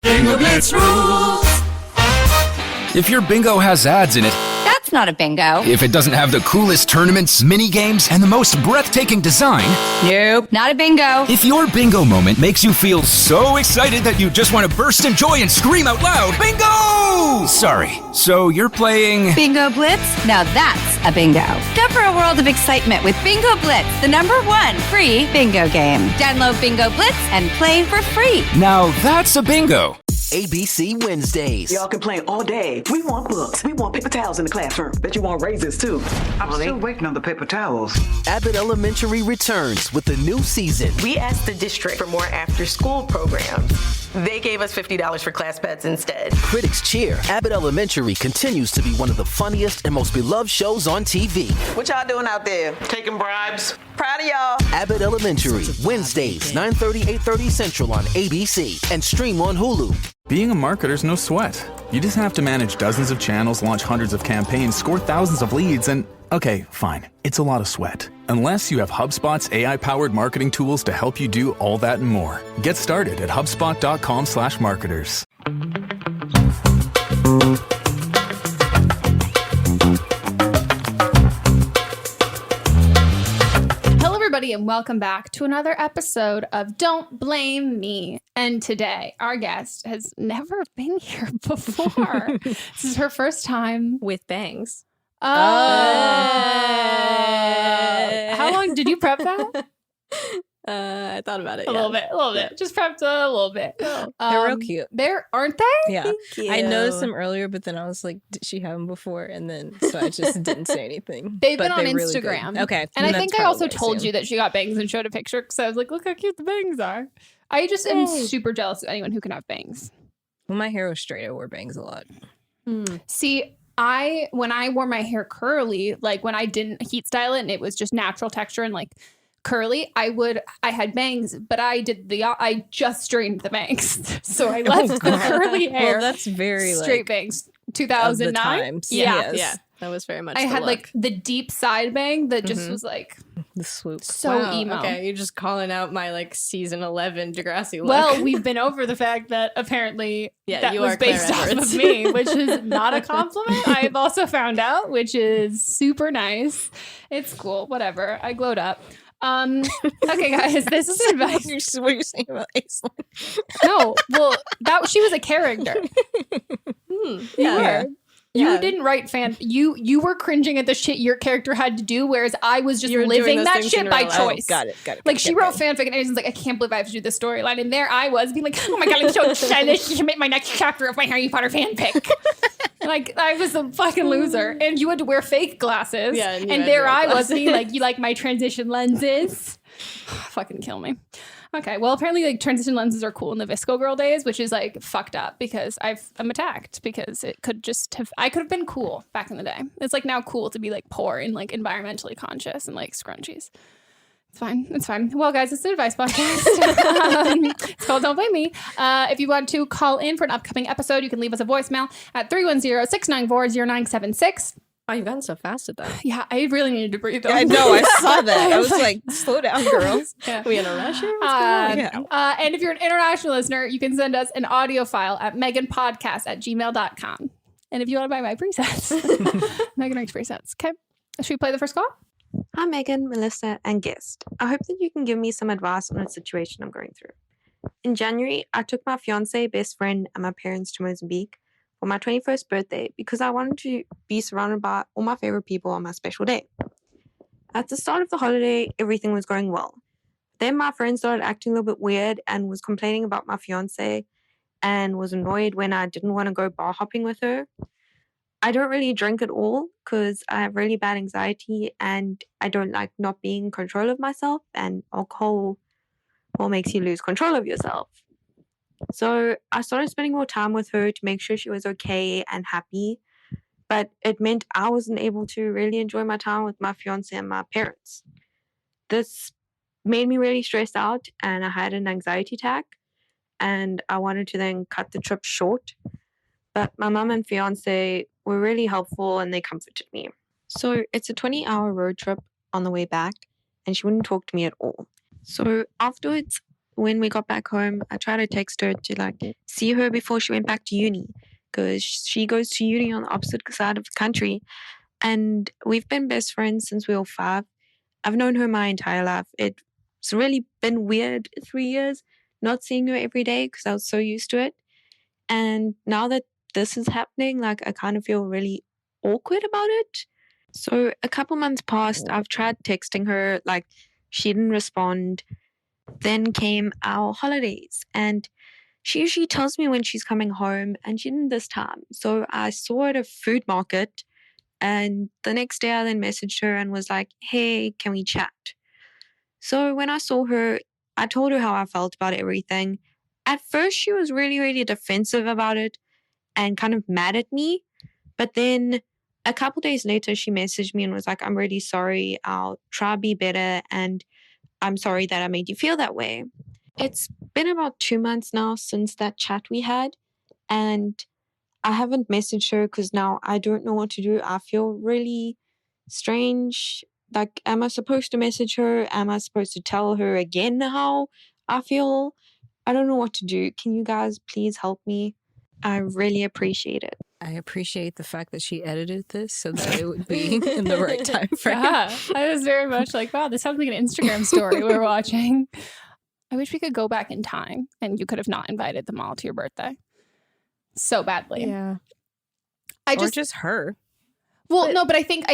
Bingo Blitz rules. If your bingo has ads in it, That's not a bingo. if it doesn't have the coolest tournaments, mini games, and the most breathtaking design, Nope, not a bingo. if your bingo moment makes you feel so excited that you just want to burst in joy and scream out loud, bingo! Sorry, so you're playing... Bingo Blitz? Now that's a bingo. Go for a world of excitement with Bingo Blitz, the #1 free bingo game. Download Bingo Blitz and play for free. Now that's a bingo. ABC Wednesdays. Y'all can play all day. We want books. We want paper towels in the classroom. Bet you want raises, too. I'm still waiting on the paper towels. Abbott Elementary returns with a new season. We asked the district for more after-school programs. They gave us $50 for class pets instead. Critics cheer. Abbott Elementary continues to be one of the funniest and most beloved shows on TV. What y'all doing out there? Taking bribes. Proud of y'all. Abbott Elementary, Wednesdays, 9:30, 8:30 Central on ABC and stream on Hulu. Being a marketer's no sweat. You just have to manage dozens of channels, launch hundreds of campaigns, score thousands of leads, and okay, fine, it's a lot of sweat. Unless you have HubSpot's AI-powered marketing tools to help you do all that and more. Get started at HubSpot.com/marketers. Everybody, and welcome back to another episode of Don't Blame Me. And today, our guest has never been here before. This is her first time with bangs. How long did you prep that? I thought about it. A little bit. Just prepped a little bit. They're real cute. Aren't they? Yeah. Thank you. I noticed them earlier, but then I was like, did she have them before? And then, so I just didn't say anything. They've been on Instagram. Really okay. And I think I also told you that she got bangs and showed a picture because I was like, look how cute the bangs are. I just am super jealous of anyone who can have bangs. When my hair was straight, I wore bangs a lot. See, when I wore my hair curly, like when I didn't heat style it and it was just natural texture and like curly, I had bangs, but I just straightened the bangs. So I left the curly hair. Well, that's very straight bangs. 2009. Yeah. That was very much I had like the deep side bang that just was like the swoop. So emo. Okay, you're just calling out my like season 11 Degrassi look. Well, we've been over the fact that apparently that you was are based off of me, which is not a compliment. I've also found out, which is super nice. It's cool. Whatever. I glowed up. Okay, guys, this is advice. What are you saying about Aislinn? No, well, she was a character. You didn't write you were cringing at the shit your character had to do, whereas I was just living that shit by choice. Got it. Like she wrote fanfic and Aislenn's like, I can't believe I have to do this storyline. And there I was being like, oh my god, I'm so excited. She should make my next chapter of my Harry Potter fanfic. Like I was a fucking loser. And you had to wear fake glasses. Yeah, and there I was being like, you like my transition lenses? Fucking kill me. Okay, well, apparently, like, transition lenses are cool in the Visco Girl days, which is, like, fucked up because I'm attacked because I could have been cool back in the day. It's, like, now cool to be, like, poor and, like, environmentally conscious and, like, scrunchies. It's fine. Well, guys, it's an advice podcast. It's called Don't Blame Me. If you want to call in for an upcoming episode, you can leave us a voicemail at 310-694-0976. Oh, you've gotten so fast at that. Yeah, I really needed to breathe. I know, I saw that. I was like, slow down, girls. Yeah. We in a rush here? What's going on? And if you're an international listener, you can send us an audio file at meghanpodcast@gmail.com. And if you want to buy my presets, Megan Rich presets. Okay, should we play the first call? Hi, Megan, Melissa, and guest. I hope that you can give me some advice on a situation I'm going through. In January, I took my fiance, best friend, and my parents to Mozambique for my 21st birthday because I wanted to be surrounded by all my favorite people on my special day. At the start of the holiday, everything was going well. Then my friend started acting a little bit weird and was complaining about my fiance and was annoyed when I didn't want to go bar hopping with her. I don't really drink at all because I have really bad anxiety and I don't like not being in control of myself, and alcohol makes you lose control of yourself. So I started spending more time with her to make sure she was okay and happy, but it meant I wasn't able to really enjoy my time with my fiance and my parents. This made me really stressed out and I had an anxiety attack, and I wanted to then cut the trip short, but my mum and fiance were really helpful and they comforted me. So it's a 20-hour road trip on the way back and she wouldn't talk to me at all. So afterwards, when we got back home, I tried to text her to like see her before she went back to uni, because she goes to uni on the opposite side of the country. And we've been best friends since we were 5. I've known her my entire life. It's really been weird 3 years not seeing her every day because I was so used to it. And now that this is happening, like I kind of feel really awkward about it. So a couple months passed. I've tried texting her, like she didn't respond. Then came our holidays, and she usually tells me when she's coming home, and she didn't this time. So I saw her at a food market, and the next day I then messaged her and was like, hey, can we chat? So when I saw her, I told her how I felt about everything. At first, she was really, really defensive about it and kind of mad at me. But then a couple days later, she messaged me and was like, I'm really sorry. I'll try to be better. And I'm sorry that I made you feel that way. It's been about 2 months now since that chat we had. And I haven't messaged her because now I don't know what to do. I feel really strange. Like, am I supposed to message her? Am I supposed to tell her again how I feel? I don't know what to do. Can you guys please help me? I really appreciate it. I appreciate the fact that she edited this so that it would be in the right time frame. Yeah, I was very much like, wow, this sounds like an Instagram story we're watching. I wish we could go back in time and you could have not invited them all to your birthday. So badly. Yeah. Or just her. Well, no, but I think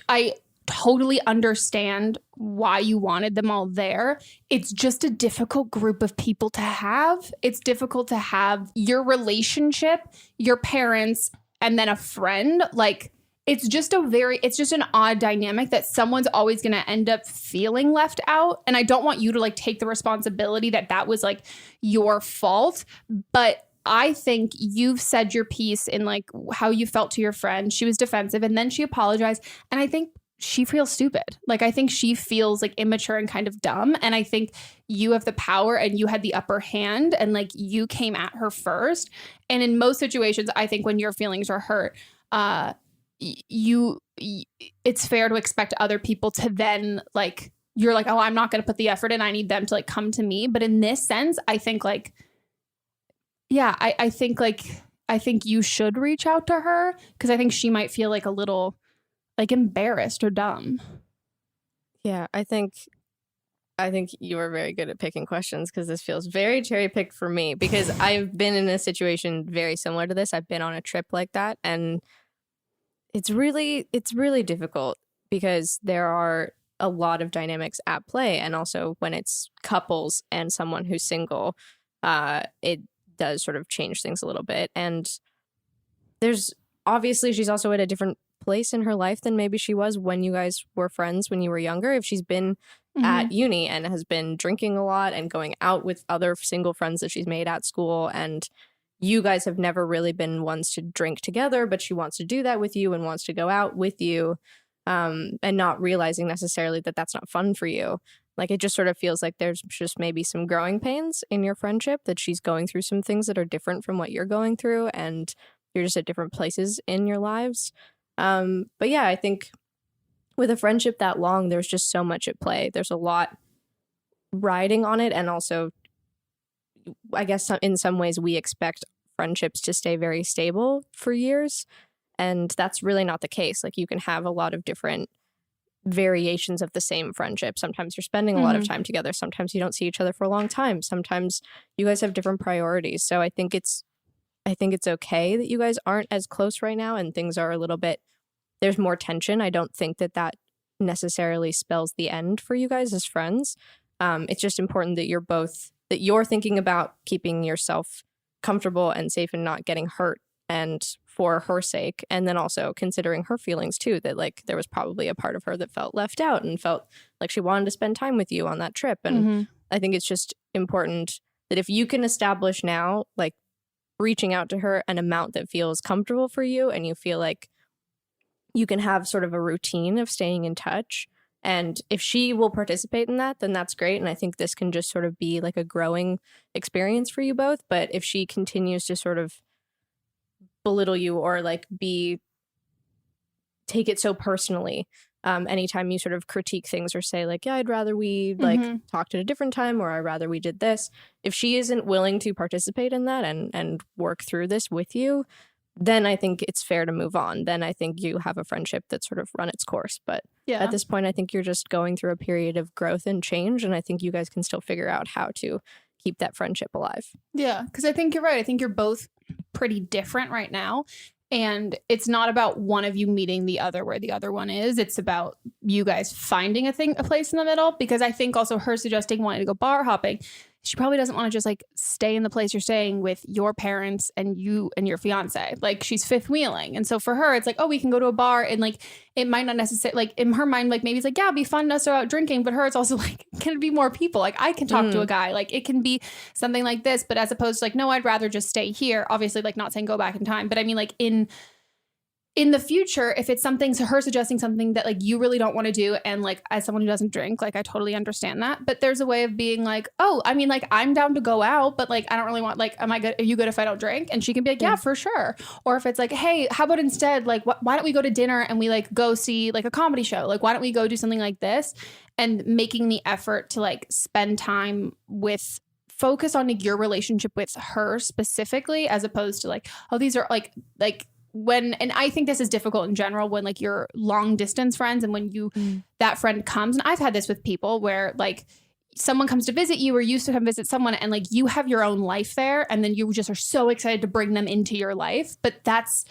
I totally understand why you wanted them all there. It's just a difficult group of people to have. It's difficult to have your relationship, your parents, and then a friend. Like, it's just an odd dynamic that someone's always going to end up feeling left out. And I don't want you to like take the responsibility that was like your fault. But I think you've said your piece in like how you felt to your friend. She was defensive and then she apologized. And I think she feels stupid. Like, I think she feels like immature and kind of dumb. And I think you have the power and you had the upper hand and like you came at her first. And in most situations, I think when your feelings are hurt, it's fair to expect other people to then like, you're like, oh, I'm not going to put the effort in. I need them to like come to me. But in this sense, I think like, yeah, I think you should reach out to her because I think she might feel like a little like embarrassed or dumb. Yeah, I think you are very good at picking questions because this feels very cherry picked for me because I've been in a situation very similar to this. I've been on a trip like that, and it's really difficult because there are a lot of dynamics at play, and also when it's couples and someone who's single, it does sort of change things a little bit. And there's obviously she's also at a different place in her life than maybe she was when you guys were friends when you were younger. If she's been at uni and has been drinking a lot and going out with other single friends that she's made at school, and you guys have never really been ones to drink together, but she wants to do that with you and wants to go out with you, and not realizing necessarily that that's not fun for you. Like, it just sort of feels like there's just maybe some growing pains in your friendship, that she's going through some things that are different from what you're going through, and you're just at different places in your lives. But yeah, I think with a friendship that long, there's just so much at play. There's a lot riding on it. And also, I guess in some ways we expect friendships to stay very stable for years. And that's really not the case. Like, you can have a lot of different variations of the same friendship. Sometimes you're spending a lot of time together. Sometimes you don't see each other for a long time. Sometimes you guys have different priorities. So I think it's okay that you guys aren't as close right now and things are a little bit, there's more tension. I don't think that necessarily spells the end for you guys as friends. It's just important that you're thinking about keeping yourself comfortable and safe and not getting hurt, and for her sake, and then also considering her feelings too, that like there was probably a part of her that felt left out and felt like she wanted to spend time with you on that trip. And I think it's just important that if you can establish now, like, reaching out to her an amount that feels comfortable for you, and you feel like you can have sort of a routine of staying in touch. And if she will participate in that, then that's great. And I think this can just sort of be like a growing experience for you both. But if she continues to sort of belittle you or like take it so personally, anytime you sort of critique things or say like, yeah, I'd rather we like talked at a different time, or I'd rather we did this. If she isn't willing to participate in that and work through this with you, then I think it's fair to move on. Then I think you have a friendship that's sort of run its course. But at this point, I think you're just going through a period of growth and change. And I think you guys can still figure out how to keep that friendship alive. Yeah, because I think you're right. I think you're both pretty different right now. And it's not about one of you meeting the other where the other one is. It's about you guys finding a place in the middle. Because I think also her suggesting wanting to go bar hopping, she probably doesn't want to just like stay in the place you're staying with your parents and you and your fiance. Like she's fifth wheeling. And so for her, it's like, oh, we can go to a bar, and like it might not necessarily, like in her mind, like maybe it's like, yeah, it'd be fun to start out drinking. But her, it's also like, can it be more people? Like I can talk to a guy, like it can be something like this. But as opposed to like, no, I'd rather just stay here. Obviously, like not saying go back in time, but I mean like in the future, if it's something, so her suggesting something that like you really don't want to do, and like as someone who doesn't drink, like I totally understand that. But there's a way of being like, oh, I mean, like I'm down to go out, but like I don't really want, like, am I good? Are you good if I don't drink? And she can be like, yeah, for sure. Or if it's like, hey, how about instead, like, why don't we go to dinner and we like go see like a comedy show? Like, why don't we go do something like this? And making the effort to like spend time with, focus on like, your relationship with her specifically, as opposed to like, oh, these are like when, and I think this is difficult in general when like you're long distance friends, and when you that friend comes, and I've had this with people where like someone comes to visit you or used to come visit someone, and like you have your own life there, and then you just are so excited to bring them into your life. But that's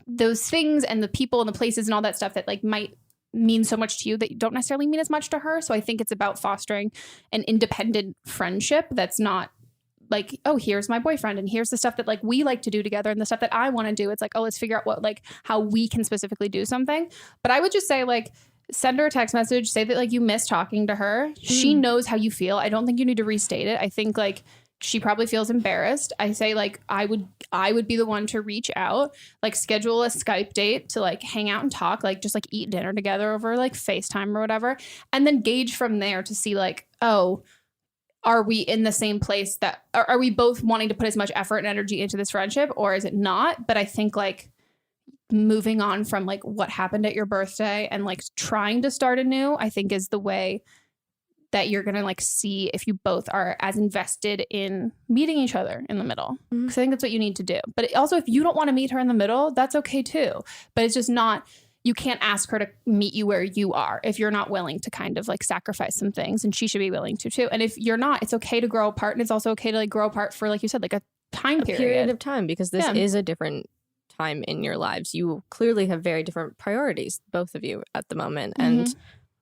those things and the people and the places and all that stuff that like might mean so much to you that you don't necessarily mean as much to her. So I think it's about fostering an independent friendship that's not like, oh, here's my boyfriend and here's the stuff that like we like to do together and the stuff that I want to do. It's like, oh, let's figure out what, like how we can specifically do something. But I would just say like, send her a text message, say that like you miss talking to her. She knows how you feel. I don't think you need to restate it. I think like she probably feels embarrassed. I say like, I would be the one to reach out, like schedule a Skype date to like hang out and talk, like just like eat dinner together over like FaceTime or whatever. And then gauge from there to see like, oh, are we in the same place that are we both wanting to put as much effort and energy into this friendship, or is it not? But I think like moving on from like what happened at your birthday and like trying to start anew, I think is the way that you're going to like see if you both are as invested in meeting each other in the middle. Because I think that's what you need to do. But also if you don't want to meet her in the middle, that's okay too. But it's just not, you can't ask her to meet you where you are if you're not willing to kind of like sacrifice some things, and she should be willing to too. And if you're not, it's okay to grow apart, and it's also okay to like grow apart for, like you said, like a period of time, because this is a different time in your lives. You clearly have very different priorities, both of you at the moment. And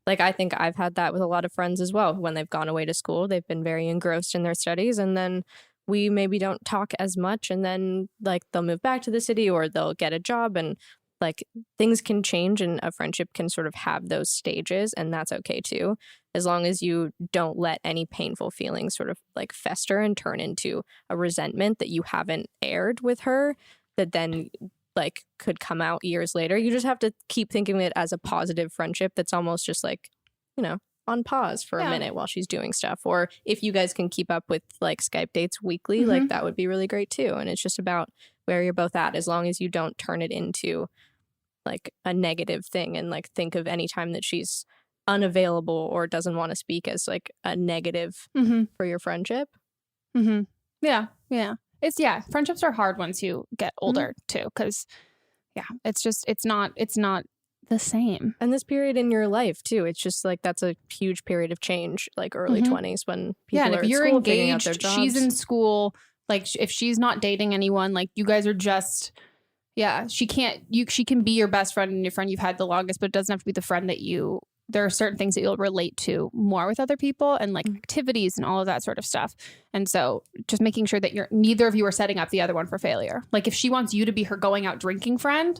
like, I think I've had that with a lot of friends as well. When they've gone away to school, they've been very engrossed in their studies, and then we maybe don't talk as much, and then like they'll move back to the city or they'll get a job, and like things can change, and a friendship can sort of have those stages, and that's okay too, as long as you don't let any painful feelings sort of like fester and turn into a resentment that you haven't aired with her that then like could come out years later. You just have to keep thinking of it as a positive friendship that's almost just like, you know, on pause for a minute while she's doing stuff. Or if you guys can keep up with like Skype dates weekly, like that would be really great too. And it's just about where you're both at, as long as you don't turn it into like a negative thing and like think of any time that she's unavailable or doesn't want to speak as like a negative for your friendship. Yeah. Friendships are hard once you get older too, because it's not the same. And this period in your life too, it's just like that's a huge period of change, like early 20s when people and are if you're at school, figuring out their engaged, jobs. she's in school, like if she's not dating anyone, like you guys are just she can be your best friend and your friend you've had the longest, but it doesn't have to be the friend that there are certain things that you'll relate to more with other people, and like activities and all of that sort of stuff. And so just making sure that neither of you are setting up the other one for failure. Like if she wants you to be her going out drinking friend,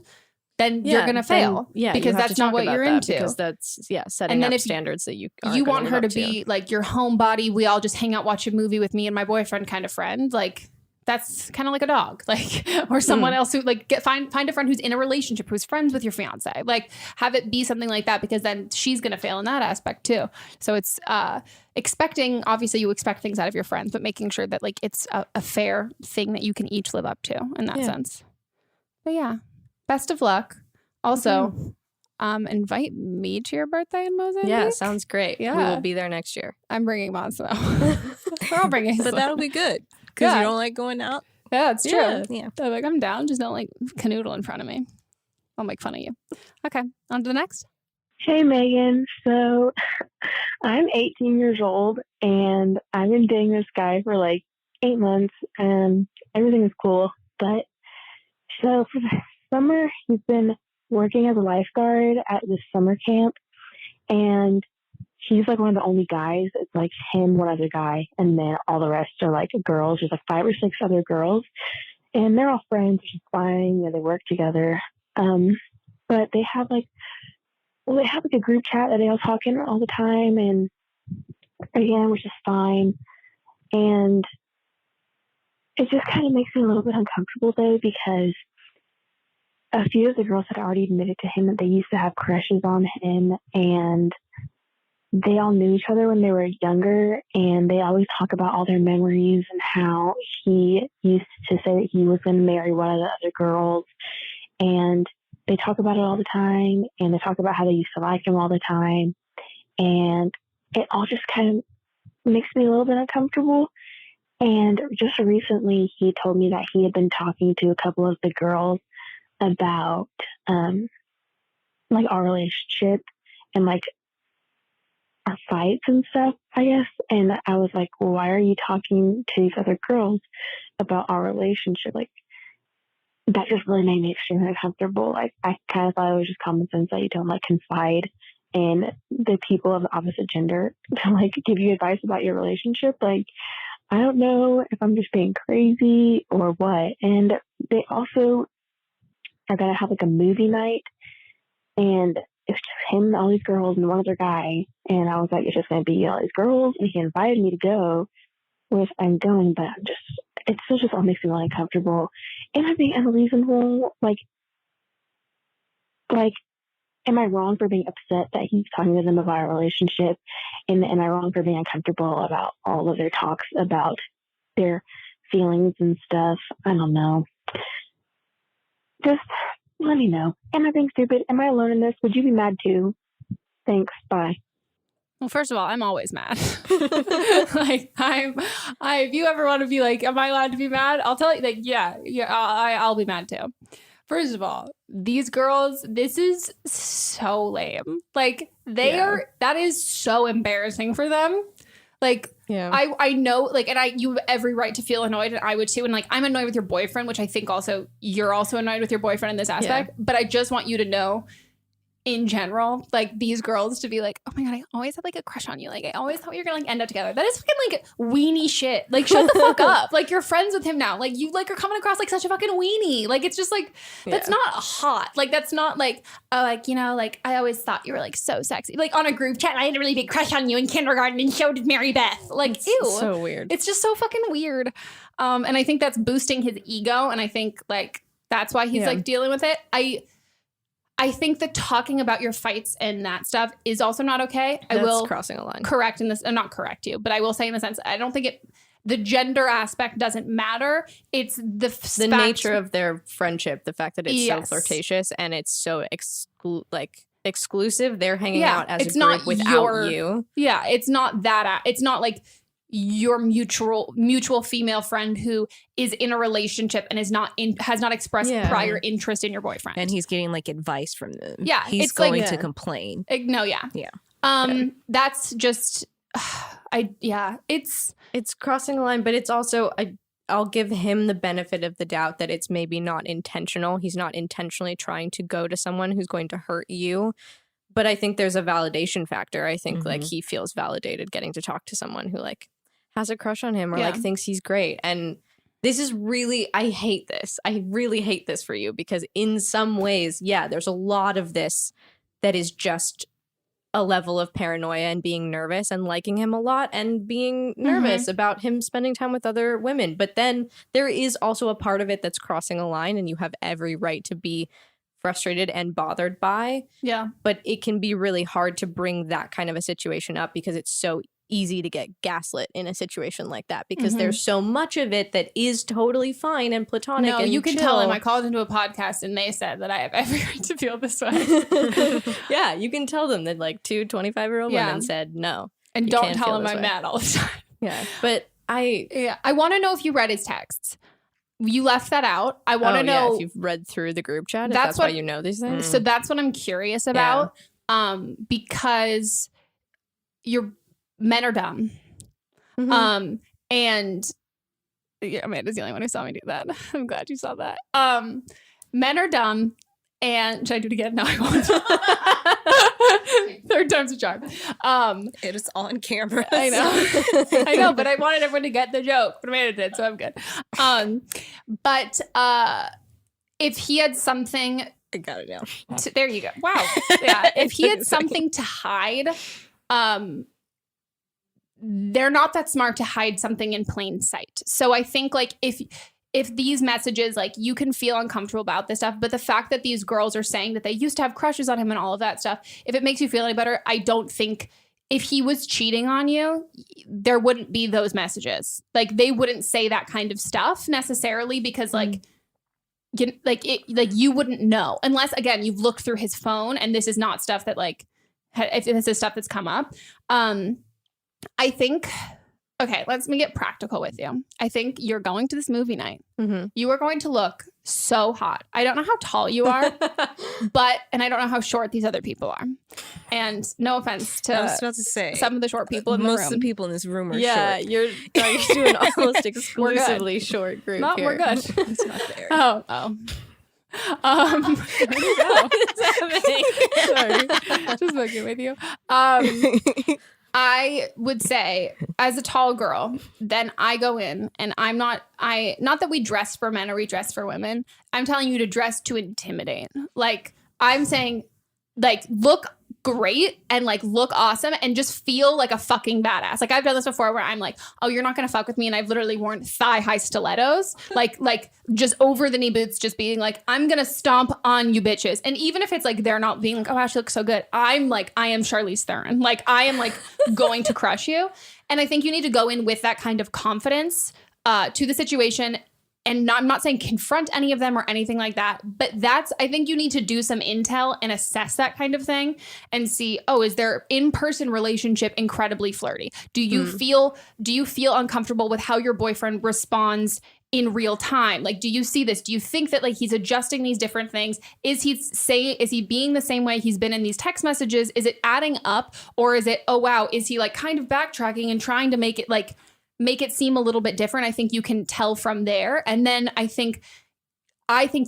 then you're going to fail. Because that's not what you're into. Because that's, setting up standards that you want her to be like your homebody. We all just hang out, watch a movie with me and my boyfriend kind of friend. Like that's kind of like a dog, like, or someone else who like find a friend who's in a relationship, who's friends with your fiance, like have it be something like that, because then she's going to fail in that aspect too. So it's obviously you expect things out of your friends, but making sure that like it's a fair thing that you can each live up to in that sense. But yeah, best of luck. Also, invite me to your birthday in Mozambique. Yeah, sounds great. Yeah. We will be there next year. I'm bringing Moz though. We're all bringing But that'll be good because you don't like going out. Yeah, it's true. Yeah. So, like, I'm down. Just don't like canoodle in front of me. I'll make fun of you. Okay, on to the next. Hey, Megan. So I'm 18 years old and I've been dating this guy for like 8 months and everything is cool. But so for the summer, he's been working as a lifeguard at this summer camp and he's like one of the only guys. It's like him, one other guy, and then all the rest are like girls. There's like 5 or 6 other girls and they're all friends, which is fine. They work together. But they have like a group chat that they all talk in all the time, and again, which is fine. And it just kind of makes me a little bit uncomfortable though, because a few of the girls had already admitted to him that they used to have crushes on him, and they all knew each other when they were younger, and they always talk about all their memories and how he used to say that he was going to marry one of the other girls, and they talk about it all the time, and they talk about how they used to like him all the time, and it all just kind of makes me a little bit uncomfortable. And just recently, he told me that he had been talking to a couple of the girls about like our relationship and like our fights and stuff, I guess. And I was like, well, why are you talking to these other girls about our relationship? Like, that just really made me extremely uncomfortable. Like, I kind of thought it was just common sense that you don't like confide in the people of the opposite gender to like give you advice about your relationship. Like, I don't know if I'm just being crazy or what. And they also are gonna have like a movie night, and it's just him and all these girls and one other guy. And I was like, it's just gonna be all these girls, and he invited me to go, which I'm going, but it still just all makes me really uncomfortable. Am I being unreasonable? Like, am I wrong for being upset that he's talking to them about our relationship? And am I wrong for being uncomfortable about all of their talks about their feelings and stuff? I don't know. Just let me know. Am I being stupid? Am I alone in this? Would you be mad too? Thanks. Bye. Well, first of all, I'm always mad. Like, if you ever want to be like, am I allowed to be mad? I'll tell you, like, yeah, I'll be mad too. First of all, these girls, this is so lame. Like, that is so embarrassing for them. Like, I know, like, and you have every right to feel annoyed, and I would too. And like, I'm annoyed with your boyfriend, which I think also you're also annoyed with your boyfriend in this aspect. But I just want you to know, in general, like, these girls to be like, oh my God, I always had like a crush on you. Like, I always thought we were gonna like end up together. That is fucking like weenie shit. Like, shut the fuck up. Like, you're friends with him now. Like, you like are coming across like such a fucking weenie. Like, it's just like, that's not hot. Like, that's not like, oh, like, you know, like, I always thought you were like so sexy. Like, on a group chat, I had a really big crush on you in kindergarten, and so did Mary Beth. Like, it's ew. so weird. It's just so fucking weird. And I think that's boosting his ego. And I think like that's why he's like dealing with it. I think that talking about your fights and that stuff is also not okay. I will crossing a line. Correct in this, not correct you, but I will say in the sense, I don't think the gender aspect doesn't matter. It's the nature of their friendship, the fact that it's so flirtatious and it's so exclusive. They're hanging out as a group without you. Yeah, it's not that. It's not like your mutual female friend who is in a relationship and has not expressed prior interest in your boyfriend, and he's getting like advice from them. Yeah, he's going to complain. That's just it's crossing a line, but it's also I'll give him the benefit of the doubt that it's maybe not intentional. He's not intentionally trying to go to someone who's going to hurt you. But I think there's a validation factor. I think like he feels validated getting to talk to someone who like has a crush on him or like thinks he's great. And this is really, I hate this. I really hate this for you because in some ways, there's a lot of this that is just a level of paranoia and being nervous and liking him a lot and being nervous about him spending time with other women. But then there is also a part of it that's crossing a line, and you have every right to be frustrated and bothered by. Yeah. But it can be really hard to bring that kind of a situation up because it's so easy to get gaslit in a situation like that because there's so much of it that is totally fine and platonic. No, and you can chill. tell him. I called into a podcast and they said that I have every right to feel this way. Yeah, you can tell them that like 2 25-year-old women said no. And you don't can't tell feel him this I'm way. mad all the time. Yeah, but I want to know if you read his texts. You left that out. I want to know if you've read through the group chat. That's why you know these things. So that's what I'm curious about. Because your men are dumb. And Amanda's the only one who saw me do that. I'm glad you saw that. Men are dumb. And should I do it again? No, I won't. Third time's a charm. It is on camera. I know. I know, but I wanted everyone to get the joke. But Amanda did, so I'm good. But if he had something... I got it now. There you go. Wow. Yeah. If he had something to hide, they're not that smart to hide something in plain sight. So I think like if these messages, like you can feel uncomfortable about this stuff, but the fact that these girls are saying that they used to have crushes on him and all of that stuff, if it makes you feel any better, I don't think if he was cheating on you, there wouldn't be those messages. Like they wouldn't say that kind of stuff necessarily because you wouldn't know unless again you've looked through his phone and this is not stuff that like if this is stuff that's come up. I think let me get practical with you. I think you're going to this movie night. You are going to look so hot. I don't know how tall you are, and I don't know how short these other people are. And no offense to I was about to say some of the short people in the room. Most of the people in this room are short. Yeah, you're trying to do an almost exclusively short group here. We're good. It's not fair. Oh. Where'd you go? Sorry. Just fucking with you. I would say as a tall girl, then I go in and not that we dress for men or we dress for women. I'm telling you to dress to intimidate. Like I'm saying, like look great and like look awesome and just feel like a fucking badass. Like I've done this before where I'm like, oh, you're not gonna fuck with me, and I've literally worn thigh-high stilettos, like just over the knee boots, just being like, I'm gonna stomp on you bitches. And even if it's like they're not being like, oh, she looks so good, I'm like, I am Charlize Theron. Like I am like going to crush you. And I think you need to go in with that kind of confidence to the situation. And I'm not saying confront any of them or anything like that, but I think you need to do some intel and assess that kind of thing and see, oh, is their in-person relationship incredibly flirty? Do you feel uncomfortable with how your boyfriend responds in real time? Like, do you see this? Do you think that like he's adjusting these different things? Is he being the same way he's been in these text messages? Is it adding up? Or is it, oh wow, is he like kind of backtracking and trying to make it seem a little bit different? I think you can tell from there. And then I think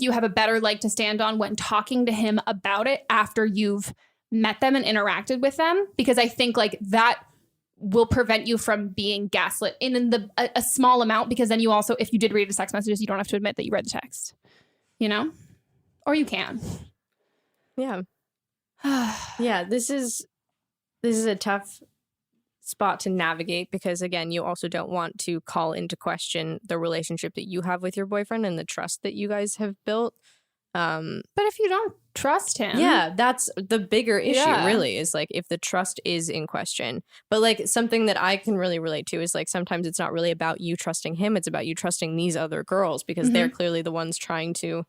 you have a better leg to stand on when talking to him about it after you've met them and interacted with them, because I think like that will prevent you from being gaslit in a small amount, because then you also, if you did read his text messages, you don't have to admit that you read the text, you know, or you can. Yeah. Yeah. This is a tough spot to navigate because again, you also don't want to call into question the relationship that you have with your boyfriend and the trust that you guys have built. But if you don't trust him, that's the bigger issue. Really, is like if the trust is in question. But like something that I can really relate to is like sometimes it's not really about you trusting him, it's about you trusting these other girls because they're clearly the ones trying to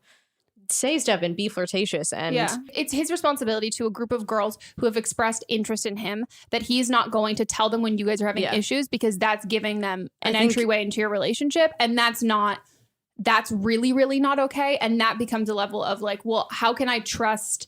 say stuff and be flirtatious. And it's his responsibility to a group of girls who have expressed interest in him that he's not going to tell them when you guys are having issues, because that's giving them an entryway into your relationship, and that's really, really not okay. And that becomes a level of like, well, how can I trust?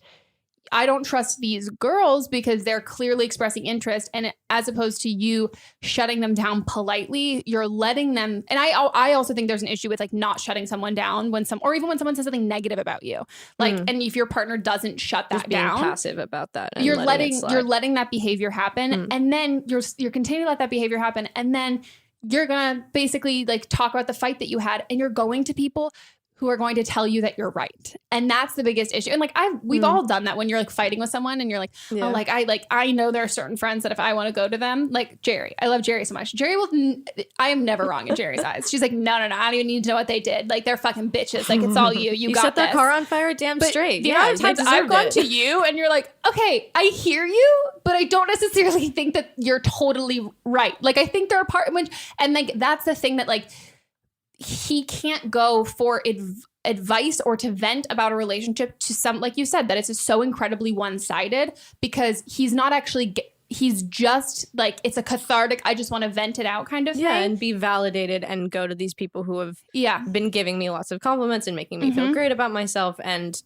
I don't trust these girls because they're clearly expressing interest, and as opposed to you shutting them down politely, you're letting them. And I also think there's an issue with like not shutting someone down or even when someone says something negative about you, like, and if your partner doesn't shut that down, passive about that, and you're letting that behavior happen, and then you're continuing to let that behavior happen, and then you're gonna basically like talk about the fight that you had, and you're going to people who are going to tell you that you're right. And that's the biggest issue. And like we've all done that when you're like fighting with someone and you're like, oh, like I know there are certain friends that if I want to go to them, like Jerry, I love Jerry so much. Jerry I am never wrong in Jerry's eyes. She's like, no, I don't even need to know what they did. Like they're fucking bitches. Like it's all you. You got set their car on fire damn straight. The amount of times I've gone to you and you're like, okay, I hear you, but I don't necessarily think that you're totally right. Like, I think there are parts, and like, that's the thing that like, he can't go for advice or to vent about a relationship to some, like you said, that it's so incredibly one-sided, because he's not actually, he's just like, it's a cathartic, I just want to vent it out kind of thing. Yeah, and be validated and go to these people who have been giving me lots of compliments and making me feel great about myself. And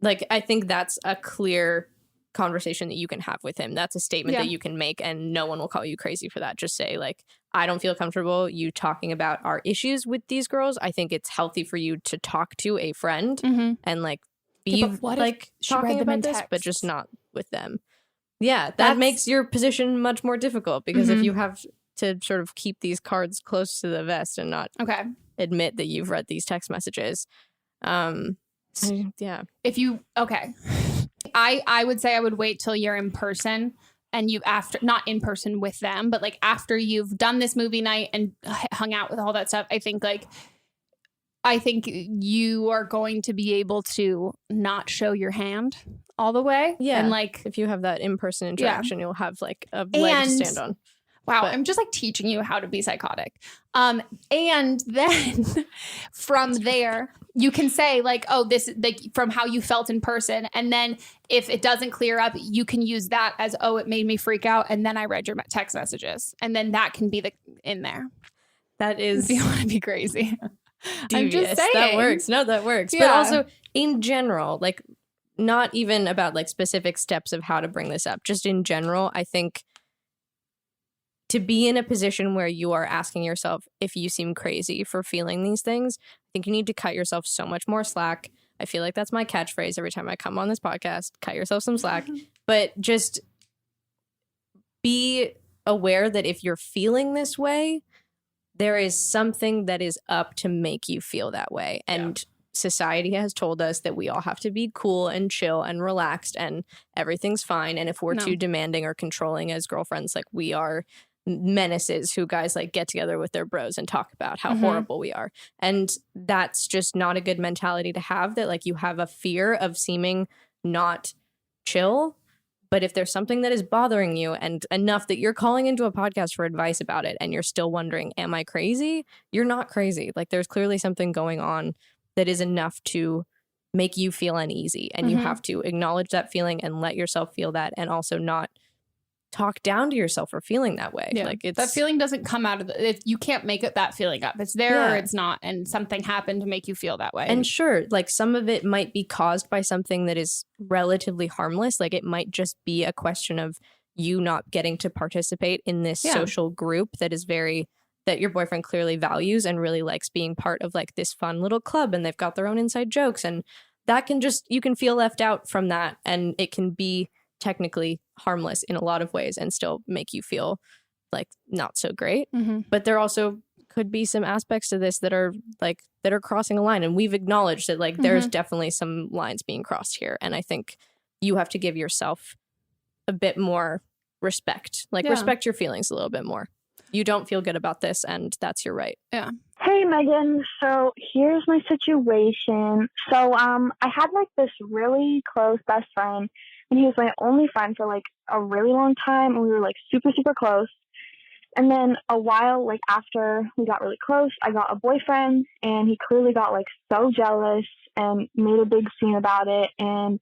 like, I think that's a clear conversation that you can have with him. That's a statement that you can make, and no one will call you crazy for that. Just say like, I don't feel comfortable you talking about our issues with these girls. I think it's healthy for you to talk to a friend and like be like talking about this, but just not with them. Yeah, that makes your position much more difficult, because if you have to sort of keep these cards close to the vest and not admit that you've read these text messages. If you I would say I would wait till you're in person, and you not in person with them, but like after you've done this movie night and hung out with all that stuff. I think you are going to be able to not show your hand all the way. Yeah. And like, if you have that in-person interaction, you'll have like a leg to stand on. Wow, I'm just like teaching you how to be psychotic. And then from there, you can say like, oh, this like from how you felt in person. And then if it doesn't clear up, you can use that as, oh, it made me freak out. And then I read your text messages. And then that can be in there. That is. If you want to be crazy. Devious. I'm just saying. That works. No, that works. Yeah. But also in general, like not even about like specific steps of how to bring this up. Just in general, I think to be in a position where you are asking yourself if you seem crazy for feeling these things, I think you need to cut yourself so much more slack. I feel like that's my catchphrase every time I come on this podcast, cut yourself some slack. But just be aware that if you're feeling this way, there is something that is up to make you feel that way. And society has told us that we all have to be cool and chill and relaxed and everything's fine. And if we're too demanding or controlling as girlfriends, like we are menaces who guys like get together with their bros and talk about how horrible we are. And that's just not a good mentality to have, that like you have a fear of seeming not chill. But if there's something that is bothering you and enough that you're calling into a podcast for advice about it and you're still wondering, am I crazy? You're not crazy. Like there's clearly something going on that is enough to make you feel uneasy. And you have to acknowledge that feeling and let yourself feel that, and also not talk down to yourself for feeling that way. Yeah. Like it's that feeling doesn't come out of you can't make it that feeling up. It's there or it's not, and something happened to make you feel that way. And sure, like some of it might be caused by something that is relatively harmless. Like it might just be a question of you not getting to participate in this social group that is that your boyfriend clearly values and really likes being part of, like this fun little club, and they've got their own inside jokes, and that can you can feel left out from that, and it can be technically harmless in a lot of ways and still make you feel like not so great. But there also could be some aspects to this that are crossing a line, and we've acknowledged that like there's definitely some lines being crossed here, and I think you have to give yourself a bit more respect, respect your feelings a little bit more. You don't feel good about this, and that's your right. Yeah. Hey, Megan. So here's my situation. So I had like this really close best friend, and he was my only friend for like a really long time, and we were like super, super close. And then a while like after we got really close, I got a boyfriend, and he clearly got like so jealous and made a big scene about it, and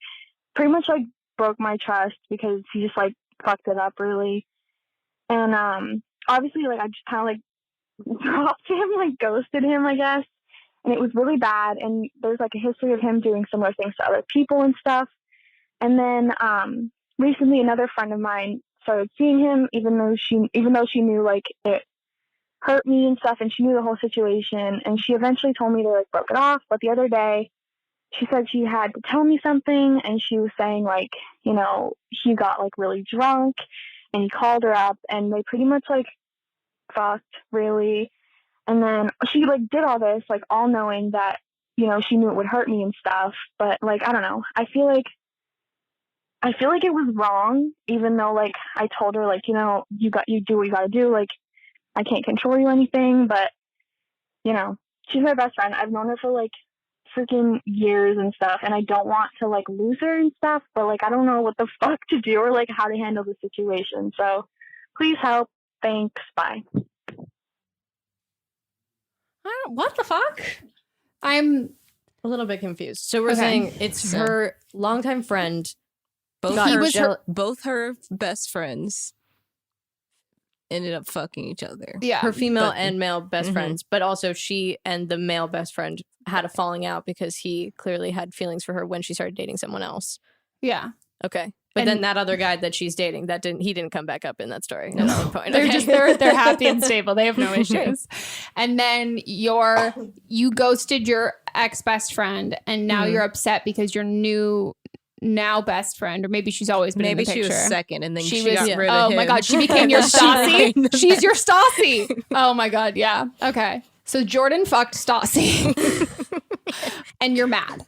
pretty much like broke my trust because he just like fucked it up really. And obviously like I just kind of like dropped him, like ghosted him, I guess. And it was really bad. And there's like a history of him doing similar things to other people and stuff. And then recently another friend of mine started seeing him, even though she knew like it hurt me and stuff, and she knew the whole situation. And she eventually told me they like broke it off. But the other day she said she had to tell me something, and she was saying like, you know, he got like really drunk and he called her up, and they pretty much like fucked really. And then she like did all this like all knowing that, you know, she knew it would hurt me and stuff. But like I don't know, I feel like it was wrong, even though like I told her like, you know, you do what you gotta do, like I can't control you or anything. But you know, she's my best friend. I've known her for like freaking years and stuff, and I don't want to like lose her and stuff, but like I don't know what the fuck to do or like how to handle the situation. So please help. Thanks. Bye. What the fuck? I'm a little bit confused. So we're saying it's her longtime friend. Both her best friends ended up fucking each other. Yeah, her female and male best friends, but also she and the male best friend had a falling out because he clearly had feelings for her when she started dating someone else. Yeah. Okay. But then that other guy that she's dating, he didn't come back up in that story at any point. They're just they're happy and stable. They have no issues. And then you ghosted your ex best friend, and now you're upset because your new now best friend, or maybe she's always been in the picture. Maybe she was second, and then she got rid of him. Oh my god, she became your Stassi. She's your Stassi. Oh my god, yeah. Okay, so Jordan fucked Stassi, and you're mad.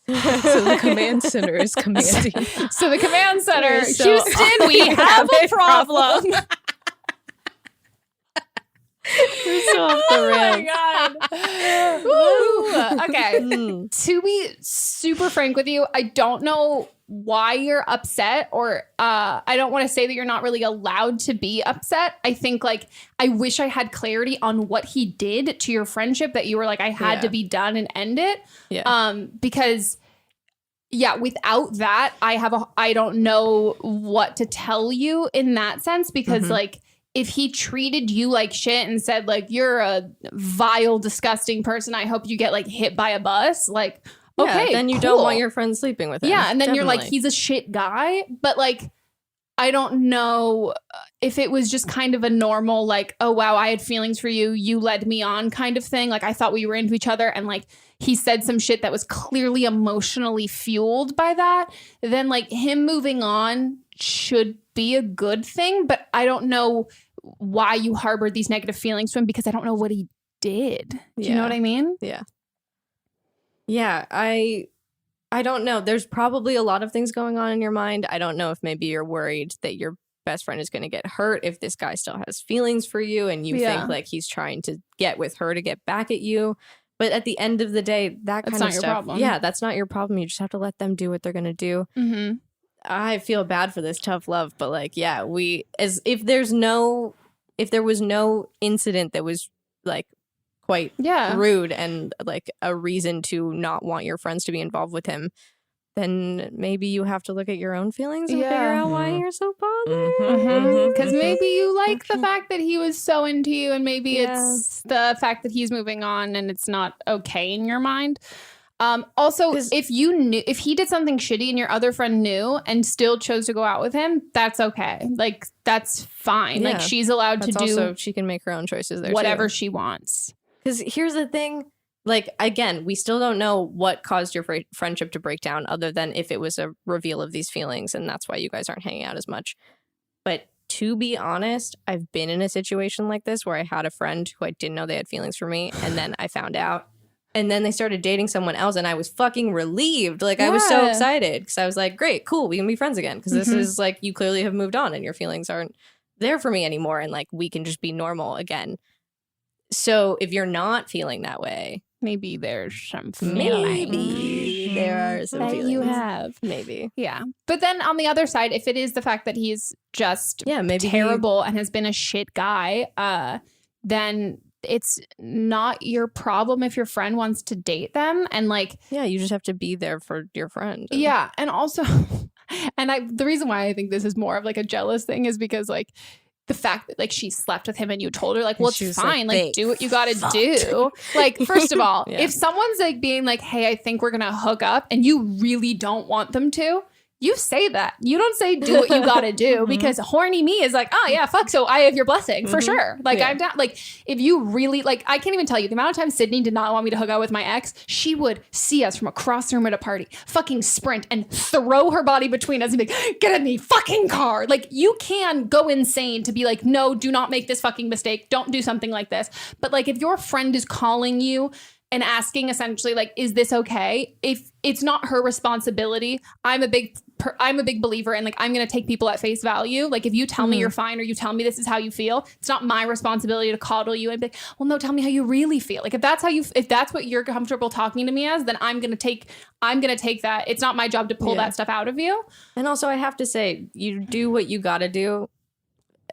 So the command center is commanding. So the command center, Houston, we have a problem. We're so off the rails. Oh my god. Okay. To be super frank with you, I don't know why you're upset, or I don't want to say that you're not really allowed to be upset. I think like I wish I had clarity on what he did to your friendship that you were like, I had to be done and end it. Yeah. Because without that, I don't know what to tell you in that sense, because like if he treated you like shit and said like, you're a vile, disgusting person, I hope you get like hit by a bus, like, okay, then you cool. don't want your friend sleeping with him. Yeah, and then you're like, he's a shit guy. But like, I don't know if it was just kind of a normal like, oh wow, I had feelings for you, you led me on kind of thing. Like I thought we were into each other, and like he said some shit that was clearly emotionally fueled by that. Then like him moving on should be a good thing, but I don't know why you harbored these negative feelings to him, because I don't know what he did. Do you know what I mean? Yeah. Yeah, I don't know. There's probably a lot of things going on in your mind. I don't know if maybe you're worried that your best friend is going to get hurt if this guy still has feelings for you, and you think like he's trying to get with her to get back at you. But at the end of the day, that's kind of stuff. Your problem. Yeah, that's not your problem. You just have to let them do what they're going to do. Mm-hmm. I feel bad for this tough love, but like, yeah, if there was no incident that was like quite rude and like a reason to not want your friends to be involved with him, then maybe you have to look at your own feelings and figure out why you're so bothered. Because maybe you like the fact that he was so into you, and maybe it's the fact that he's moving on and it's not okay in your mind. Also, if he did something shitty and your other friend knew and still chose to go out with him, that's okay. Like that's fine. Like she's allowed to do. Also, she can make her own choices there. Whatever she wants. Because here's the thing. Like, again, we still don't know what caused your friendship to break down, other than if it was a reveal of these feelings, and that's why you guys aren't hanging out as much. But to be honest, I've been in a situation like this where I had a friend who I didn't know they had feelings for me, and then I found out. And then they started dating someone else, and I was fucking relieved. Like, I was so excited because I was like, great, cool, we can be friends again. Because this is like, you clearly have moved on and your feelings aren't there for me anymore. And like, we can just be normal again. So if you're not feeling that way, maybe there's some feelings. Maybe there are some that feelings you have. Maybe. Yeah. But then on the other side, if it is the fact that he's just maybe terrible and has been a shit guy, then it's not your problem if your friend wants to date them. And like, you just have to be there for your friend. Yeah. And also, the reason why I think this is more of like a jealous thing is because like the fact that like she slept with him and you told her like, well, it's fine. Like do what you got to do. Like, first of all, if someone's like being like, hey, I think we're going to hook up, and you really don't want them to, you say that. You don't say do what you got to do, because horny me is like, oh yeah, fuck. So I have your blessing for sure. Like I'm down. Like if you really like, I can't even tell you the amount of time Sydney did not want me to hook up with my ex. She would see us from across the room at a party, fucking sprint and throw her body between us and be like, get in the fucking car. Like you can go insane to be like, no, do not make this fucking mistake. Don't do something like this. But like if your friend is calling you and asking essentially like, is this okay? If it's not her responsibility, I'm a big believer in like, I'm going to take people at face value. Like if you tell me you're fine or you tell me this is how you feel, it's not my responsibility to coddle you and be like, well, no, tell me how you really feel. Like if that's what you're comfortable talking to me as, then I'm going to take that. It's not my job to pull that stuff out of you. And also I have to say, you do what you got to do.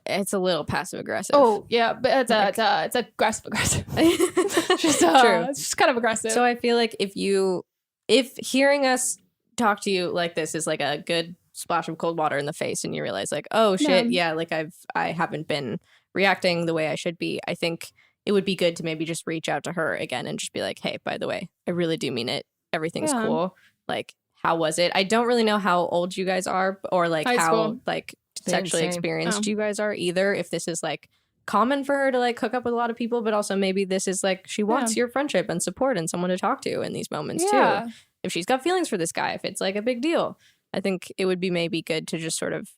It's a little passive aggressive. Oh yeah, but it's aggressive. True. It's just kind of aggressive. So I feel like if hearing us talk to you like this is like a good splash of cold water in the face, and you realize like, oh shit, like I haven't been reacting the way I should be. I think it would be good to maybe just reach out to her again and just be like, hey, by the way, I really do mean it. Everything's cool. Like, how was it? I don't really know how old you guys are, or like high how school. Like sexually experienced you guys are either. If this is like common for her to like hook up with a lot of people, but also maybe this is like she wants your friendship and support and someone to talk to in these moments too. If she's got feelings for this guy, if it's like a big deal, I think it would be maybe good to just sort of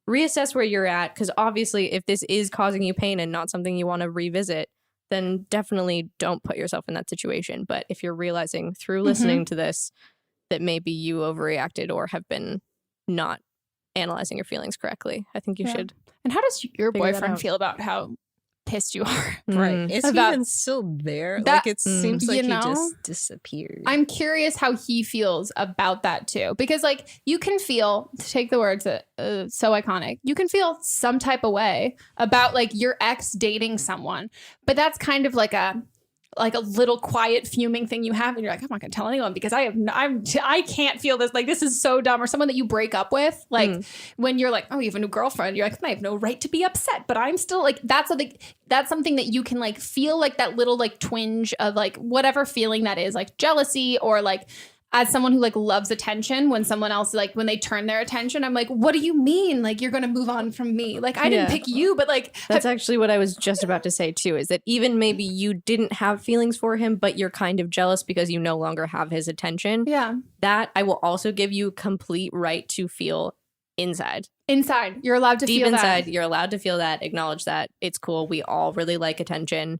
reassess where you're at, because obviously if this is causing you pain and not something you want to revisit, then definitely don't put yourself in that situation. But if you're realizing through listening to this that maybe you overreacted or have been not analyzing your feelings correctly, I think you should. And how does your boyfriend feel about how pissed you are? Right. Is he even still there? Like it seems like he just disappeared. I'm curious how he feels about that too. Because like you can feel, to take the words that so iconic, you can feel some type of way about like your ex dating someone. But that's kind of like a little quiet fuming thing you have, and you're like, I'm not gonna tell anyone because I can't feel this, like this is so dumb. Or someone that you break up with, like when you're like, oh, you have a new girlfriend, you're like, I have no right to be upset, but I'm still like, that's something that you can like feel, like that little like twinge of like whatever feeling that is, like jealousy, or like as someone who like loves attention, when someone else like when they turn their attention, I'm like, what do you mean? Like you're gonna move on from me? Like I didn't pick you, but like that's actually what I was just about to say too, is that even maybe you didn't have feelings for him, but you're kind of jealous because you no longer have his attention. Yeah. That I will also give you complete right to feel inside. You're allowed to deep feel inside. that. You're allowed to feel that, acknowledge that. It's cool. We all really like attention.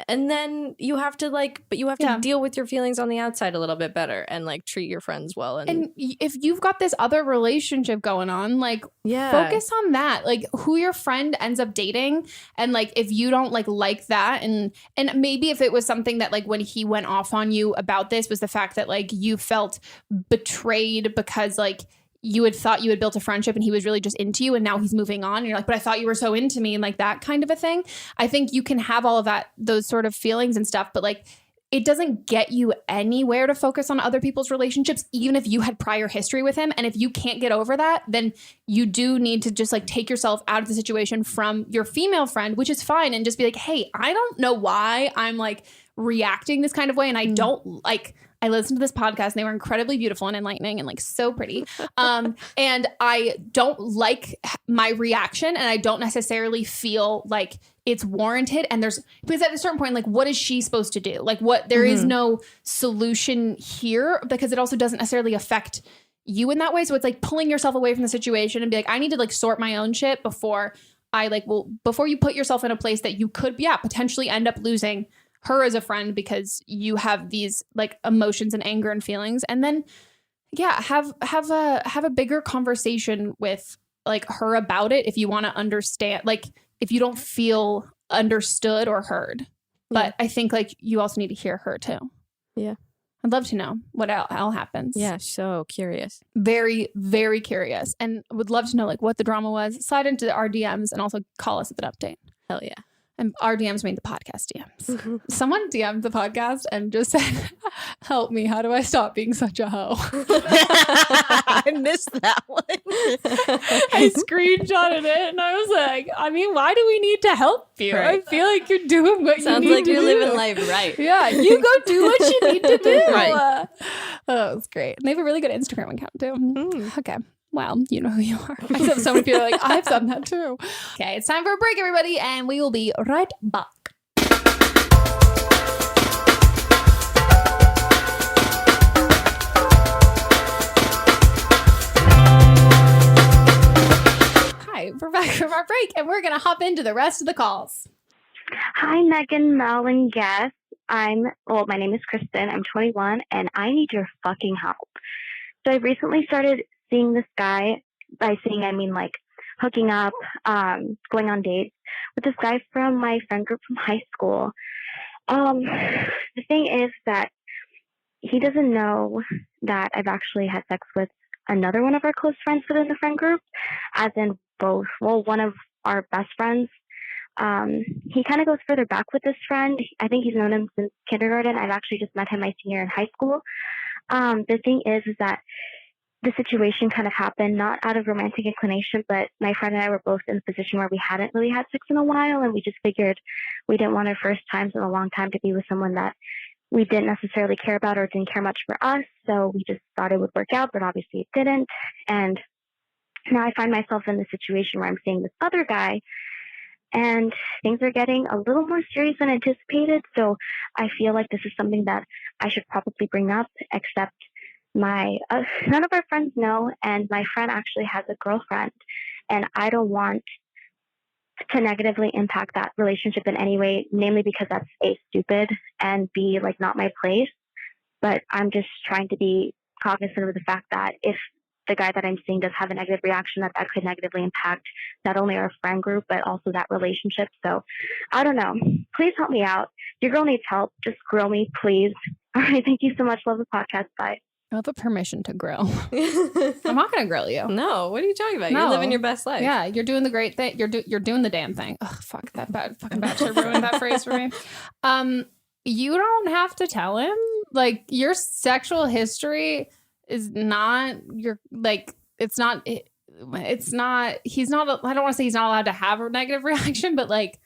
And then you have to deal with your feelings on the outside a little bit better and like treat your friends well. And if you've got this other relationship going on, like focus on that, like who your friend ends up dating. And like, if you don't like that, and maybe if it was something that like when he went off on you about this was the fact that like you felt betrayed because like you had thought you had built a friendship and he was really just into you and now he's moving on. And you're like, but I thought you were so into me, and like that kind of a thing. I think you can have all of that, those sort of feelings and stuff, but like it doesn't get you anywhere to focus on other people's relationships, even if you had prior history with him. And if you can't get over that, then you do need to just like take yourself out of the situation from your female friend, which is fine. And just be like, hey, I don't know why I'm like reacting this kind of way. And I don't like, I listened to this podcast and they were incredibly beautiful and enlightening and like so pretty. And I don't like my reaction, and I don't necessarily feel like it's warranted. And because at a certain point, like what is she supposed to do? Like there is no solution here, because it also doesn't necessarily affect you in that way. So it's like pulling yourself away from the situation and be like, I need to like sort my own shit before you put yourself in a place that you could, potentially end up losing her as a friend because you have these like emotions and anger and feelings. And then have a bigger conversation with like her about it if you want to understand, like if you don't feel understood or heard. But I think like you also need to hear her too. Yeah. I'd love to know what all happens. Yeah, so curious. Very, very curious. And would love to know like what the drama was. Slide into our DMs and also call us with an update. Hell yeah. And our DMs mean the podcast DMs. Someone DM'd the podcast and just said, help me, how do I stop being such a hoe? I missed that one. I screenshotted it and I was like, I mean, why do we need to help you? Right. I feel like you're doing what Sounds you need like to you're do. living life right. Yeah, you go do what you need to do. Right. Oh, it's great. And they have a really good Instagram account too. Okay. Well, you know who you are. I have so many people like, I've done that too. Okay, it's time for a break, everybody, and we will be right back. Hi, we're back from our break, and we're going to hop into the rest of the calls. Hi, Megan, Mel, and Guest. my name is Kristen. I'm 21, and I need your fucking help. So I recently started seeing this guy. By seeing, I mean like hooking up, going on dates with this guy from my friend group from high school. The thing is that he doesn't know that I've actually had sex with another one of our close friends within the friend group, as in one of our best friends. He kind of goes further back with this friend. I think he's known him since kindergarten. I've actually just met him my senior in high school. The thing is that the situation kind of happened not out of romantic inclination, but my friend and I were both in a position where we hadn't really had sex in a while, and we just figured we didn't want our first times in a long time to be with someone that we didn't necessarily care about or didn't care much for us. So we just thought it would work out, but obviously it didn't. And now I find myself in the situation where I'm seeing this other guy, and things are getting a little more serious than anticipated. So I feel like this is something that I should probably bring up, except none of our friends know, and my friend actually has a girlfriend, and I don't want to negatively impact that relationship in any way, namely because that's A, stupid, and B, like not my place. But I'm just trying to be cognizant of the fact that if the guy that I'm seeing does have a negative reaction, that could negatively impact not only our friend group, but also that relationship. So I don't know. Please help me out. Your girl needs help. Just grill me, please. All right. Thank you so much. Love the podcast. Bye. I have the permission to grill. I'm not going to grill you. No, what are you talking about? No. You're living your best life. Yeah, you're doing the great thing. You're doing the damn thing. Oh, fuck, that fucking bachelor ruined that phrase for me. You don't have to tell him. Like, your sexual history is not your, like, it's not, he's not, I don't want to say he's not allowed to have a negative reaction, but like,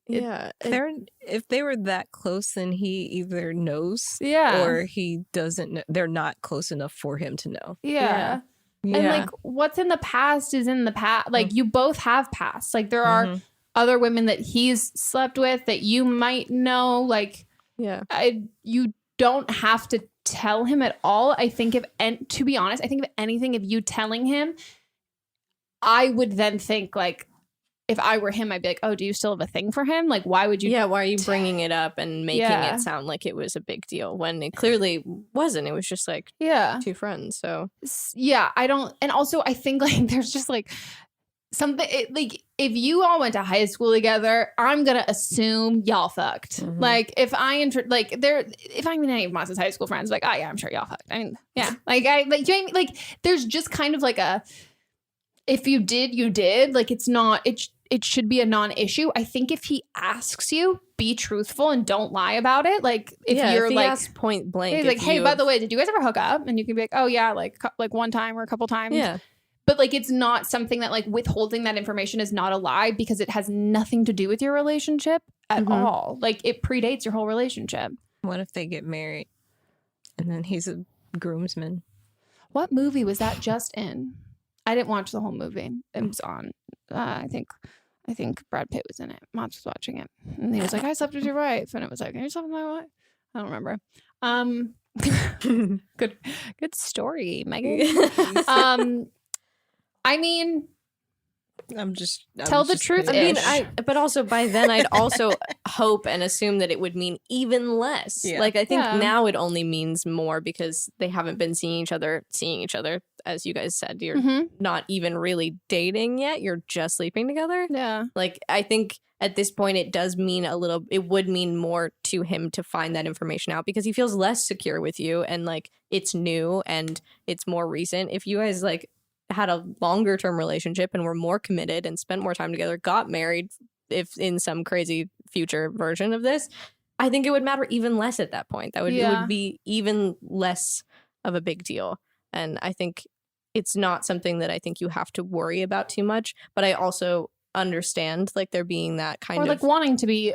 yeah, if they were that close, then he either knows, or he doesn't know. They're not close enough for him to know. Yeah. And like, what's in the past is in the past. Like, you both have past. Like, there are other women that he's slept with that you might know. Like, you don't have to tell him at all. I think to be honest, I think if anything, if you telling him, I would then think like, if I were him, I'd be like, oh, do you still have a thing for him? Like, why would you? Yeah, why are you bringing it up and making it sound like it was a big deal when it clearly wasn't? It was just like two friends. So yeah, I don't. And also, I think like there's just like something like if you all went to high school together, I'm gonna assume y'all fucked. Like if I if I'm in any of Maz's high school friends, like, oh yeah, I'm sure y'all fucked. I mean, yeah, like there's just kind of like a. If you did, you did. Like, it's not, it should be a non-issue. I think if he asks you, be truthful and don't lie about it. Like, if you're he like, asks point blank. He's like, hey, by the way, did you guys ever hook up? And you can be like, oh yeah, like one time or a couple times. Yeah. But like, it's not something that like withholding that information is not a lie because it has nothing to do with your relationship at all. Like, it predates your whole relationship. What if they get married and then he's a groomsman? What movie was that just in? I didn't watch the whole movie. It was on. I think Brad Pitt was in it. Mods was watching it, and he was like, "I slept with your wife," and it was like, "You slept with my wife?" I don't remember. Good story, Megan. I mean, tell the truth. I mean, but also by then I'd also hope and assume that it would mean even less. Yeah. Like, I think now it only means more because they haven't been seeing each other. As you guys said, you're not even really dating yet. You're just sleeping together. Yeah. Like, I think at this point it would mean more to him to find that information out because he feels less secure with you and like it's new and it's more recent. If you guys like had a longer term relationship and were more committed and spent more time together, got married, if in some crazy future version of this, I think it would matter even less at that point. It would be even less of a big deal. And I think it's not something that I think you have to worry about too much. But I also understand like there being that kind of like wanting to be,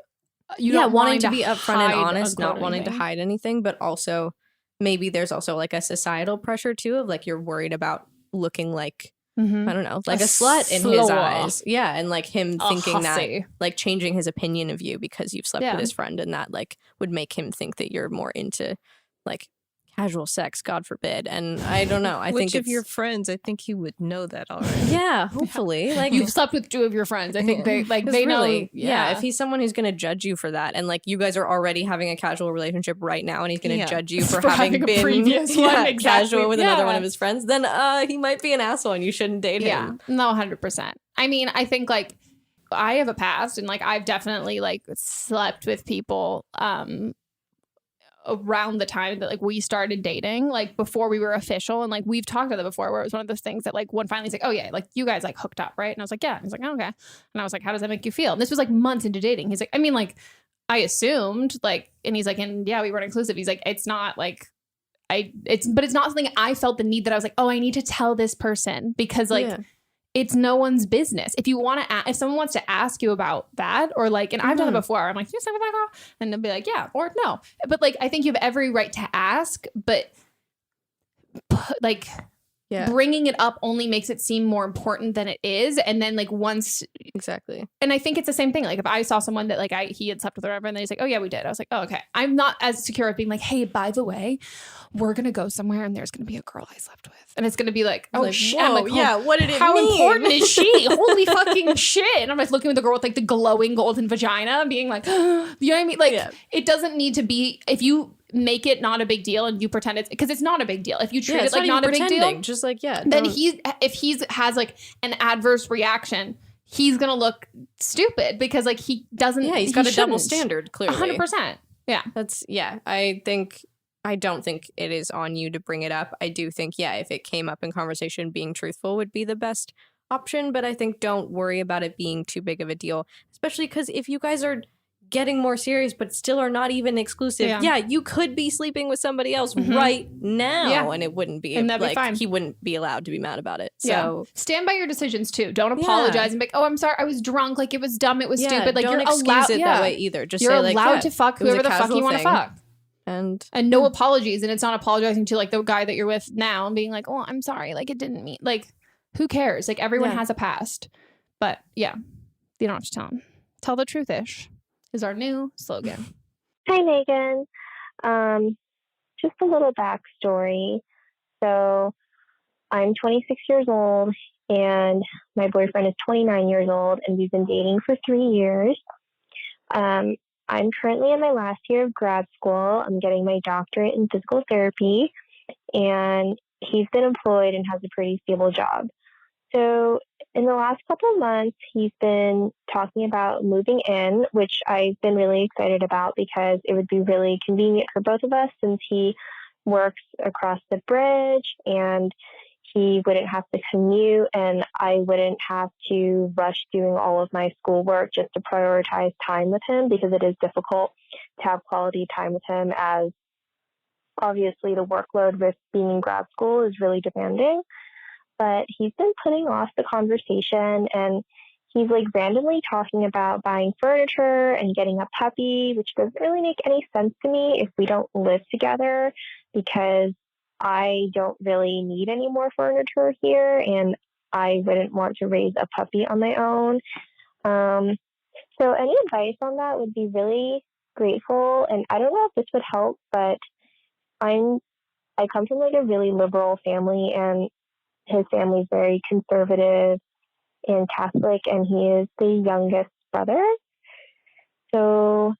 wanting to be upfront and honest, not wanting to hide anything. But also maybe there's also like a societal pressure too of like you're worried about looking like I don't know, like a slut in his eyes. Yeah. And like him thinking that like changing his opinion of you because you've slept with his friend and that like would make him think that you're more into like casual sex, God forbid. And I don't know. I think Which of your friends, I think you would know that already. Yeah, hopefully. Like You've slept with 2 of your friends. I think they really, know. Yeah, if he's someone who's going to judge you for that, and like you guys are already having a casual relationship right now, and he's going to judge you for having been a previous one, exactly. casual with another one of his friends, then he might be an asshole, and you shouldn't date him. Yeah, no, 100%. I mean, I think like I have a past, and like I've definitely like slept with people around the time that like we started dating, like before we were official, and like we've talked about it before, where it was one of those things that like when finally he's like, oh yeah, like you guys like hooked up, right? And I was like, yeah. And he's like, oh, okay. And I was like, how does that make you feel? And this was like months into dating. He's like, I mean, like I assumed, like, and he's like, and yeah, we weren't inclusive. He's like, it's not like it's not something I felt the need that I was like, oh, I need to tell this person because like it's no one's business. If you want to, if someone wants to ask you about that, or like, and I've done it before, I'm like, you slept with that girl? And they'll be like, yeah, or no. But like, I think you have every right to ask, but like, bringing it up only makes it seem more important than it is. And then like once, exactly. And I think it's the same thing. Like if I saw someone that like he had slept with or whatever, and then he's like, oh yeah, we did. I was like, oh okay. I'm not as secure of being like, hey, by the way, we're gonna go somewhere and there's gonna be a girl I slept with, and it's gonna be like, oh like, shit. I'm like, oh, what did it how mean? important is she? Holy fucking shit. And I'm like looking at the girl with like the glowing golden vagina, being like, you know what I mean? Like it doesn't need to be, if you make it not a big deal and you pretend it's, because it's not a big deal. If you treat it like not a big deal, just like then if he has like an adverse reaction, he's gonna look stupid because like he doesn't. Yeah, he's got a double standard. Clearly, 100%. Yeah, I don't think it is on you to bring it up. I do think, if it came up in conversation, being truthful would be the best option. But I think don't worry about it being too big of a deal, especially because if you guys are getting more serious but still are not even exclusive, you could be sleeping with somebody else right now, and it wouldn't be, and that'd like, be fine. He wouldn't be allowed to be mad about it. So stand by your decisions too. Don't apologize and be like, oh, I'm sorry, I was drunk, like it was dumb, it was stupid. Like don't you're excuse allowed it that way either. Just you're say, like, allowed to fuck whoever the fuck you want to fuck. And no apologies, and it's not apologizing to like the guy that you're with now and being like, oh, I'm sorry, like it didn't mean, like who cares? Like everyone has a past. But you don't have to tell him. Tell the truth-ish is our new slogan. Hi, Megan. Just a little backstory. So I'm 26 years old and my boyfriend is 29 years old, and we've been dating for 3 years. I'm currently in my last year of grad school. I'm getting my doctorate in physical therapy, and he's been employed and has a pretty stable job. So in the last couple of months, he's been talking about moving in, which I've been really excited about because it would be really convenient for both of us since he works across the bridge and he wouldn't have to commute and I wouldn't have to rush doing all of my schoolwork just to prioritize time with him, because it is difficult to have quality time with him, as obviously the workload with being in grad school is really demanding. But he's been putting off the conversation, and he's like randomly talking about buying furniture and getting a puppy, which doesn't really make any sense to me if we don't live together, because I don't really need any more furniture here and I wouldn't want to raise a puppy on my own. So any advice on that would be really grateful. And I don't know if this would help, but I come from like a really liberal family, and his family's very conservative and Catholic, and he is the youngest brother. So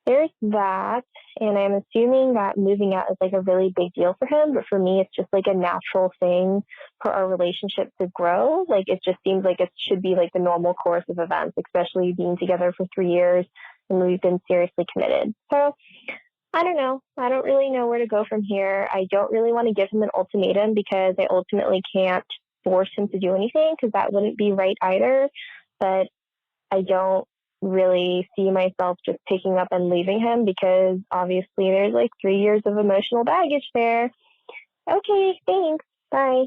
there's that, and I'm assuming that moving out is like a really big deal for him, but for me it's just like a natural thing for our relationship to grow. Like it just seems like it should be like the normal course of events, especially being together for 3 years and we've been seriously committed. So I don't know. I don't really know where to go from here. I don't really want to give him an ultimatum because I ultimately can't force him to do anything, because that wouldn't be right either. But I don't really see myself just picking up and leaving him, because obviously there's like 3 years of emotional baggage there. Okay, thanks. Bye.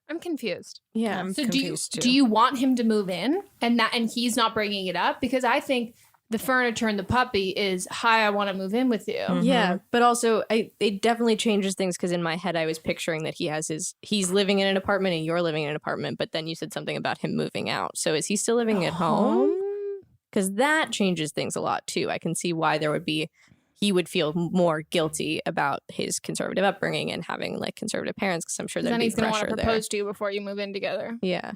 I'm confused. Yeah, I'm confused too. Do you want him to move in and he's not bringing it up? Because I think the furniture and the puppy is, hi, I want to move in with you. Mm-hmm. Yeah, but also it definitely changes things, because in my head I was picturing that he's living in an apartment and you're living in an apartment, but then you said something about him moving out. So is he still living at home? Because that changes things a lot too. I can see why there would be, he would feel more guilty about his conservative upbringing and having like conservative parents, because I'm sure there'd Then be he's gonna pressure want to there. propose to you before you move in together. Yeah.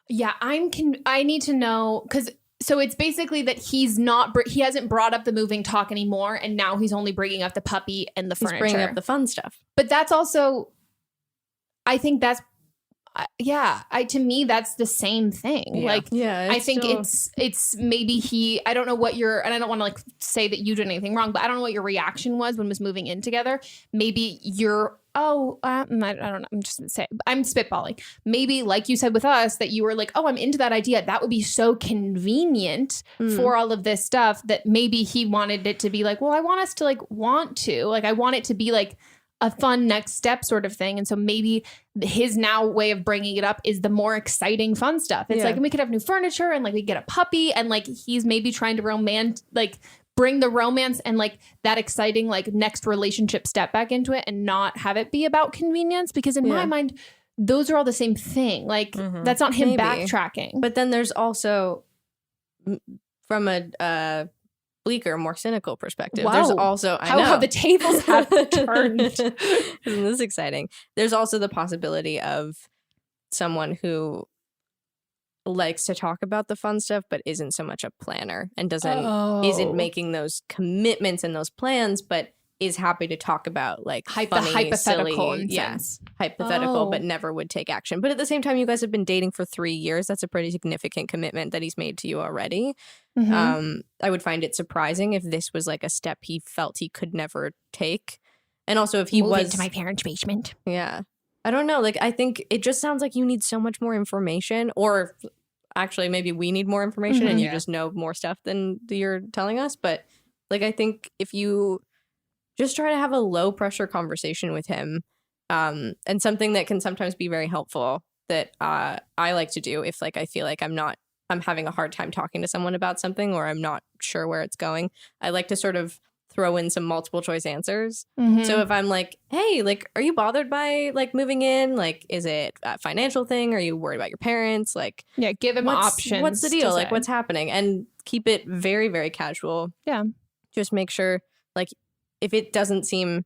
Yeah, I need to know, because so it's basically that he hasn't brought up the moving talk anymore, and now he's only bringing up the puppy and the furniture. He's bringing up the fun stuff. But that's also, I think that's, to me, that's the same thing. Yeah. Like, Yeah, I think still... it's maybe I don't know what and I don't want to like say that you did anything wrong, but I don't know what your reaction was when was moving in together. Maybe you're, I don't know. I'm spitballing. Maybe like you said with us, that you were like, oh, I'm into that idea. That would be so convenient for all of this stuff, that maybe he wanted it to be like, well, I want us to like want to, like, I want it to be like a fun next step sort of thing. And so maybe his now way of bringing it up is the more exciting fun stuff. It's like, and we could have new furniture, and like we get a puppy, and like he's maybe trying to bring the romance and like that exciting like next relationship step back into it, and not have it be about convenience, because in my mind those are all the same thing. Like that's not him backtracking. But then there's also, from a bleaker, more cynical perspective, there's also how the tables have turned. Isn't this exciting? There's also the possibility of someone who likes to talk about the fun stuff but isn't so much a planner, and isn't making those commitments and those plans, but is happy to talk about like funny, hypothetical silly, hypothetical, but never would take action. But at the same time, you guys have been dating for 3 years. That's a pretty significant commitment that he's made to you already. I would find it surprising if this was like a step he felt he could never take. And also if he Move was into my parents' basement. Yeah. I don't know. Like, I think it just sounds like you need so much more information, or actually maybe we need more information and you just know more stuff than you're telling us. But like, I think if you just try to have a low pressure conversation with him, and something that can sometimes be very helpful that I like to do if like I feel like I'm having a hard time talking to someone about something, or I'm not sure where it's going, I like to sort of throw in some multiple choice answers. So if I'm like, hey, like, are you bothered by like moving in? Like, is it a financial thing? Are you worried about your parents? Like, give him options. What's the deal? Like, what's happening? And keep it very, very casual. Yeah. Just make sure, like, if it doesn't seem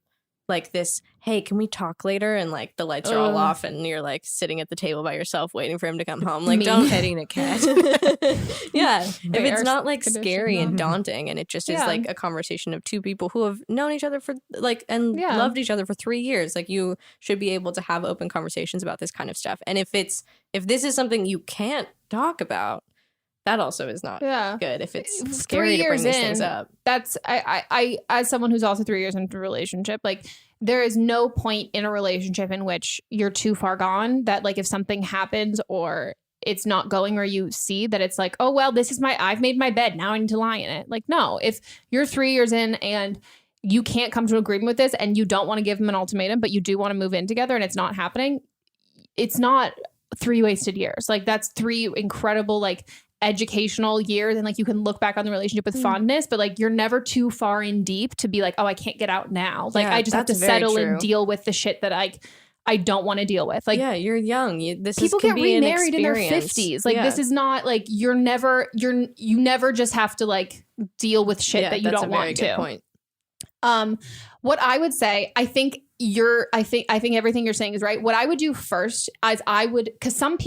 like this, hey, can we talk later? And like the lights are all off and you're like sitting at the table by yourself waiting for him to come home. Like, don't petting a cat. Yeah. If it's not like scary and daunting, and it just is like a conversation of two people who have known each other for like, and loved each other for 3 years, like you should be able to have open conversations about this kind of stuff. And if this is something you can't talk about, that also is not good. If it's scary to bring these things up. That's I as someone who's also 3 years into a relationship, like there is no point in a relationship in which you're too far gone that like if something happens or it's not going, or you see that it's like, oh well, I've made my bed, now I need to lie in it. Like, no, if you're 3 years in and you can't come to an agreement with this, and you don't want to give him an ultimatum, but you do want to move in together, and it's not happening, it's not 3 wasted years. Like, that's 3 incredible like educational years, and like you can look back on the relationship with fondness, but like you're never too far in deep to be like, oh, I can't get out now. Like, I just have to settle and deal with the shit that I don't want to deal with. Like, you're young. People get remarried in their 50s. Like, this is not like you never just have to like deal with shit that you don't want to. Point. What I would say, I think everything you're saying is right. What I would do first is because some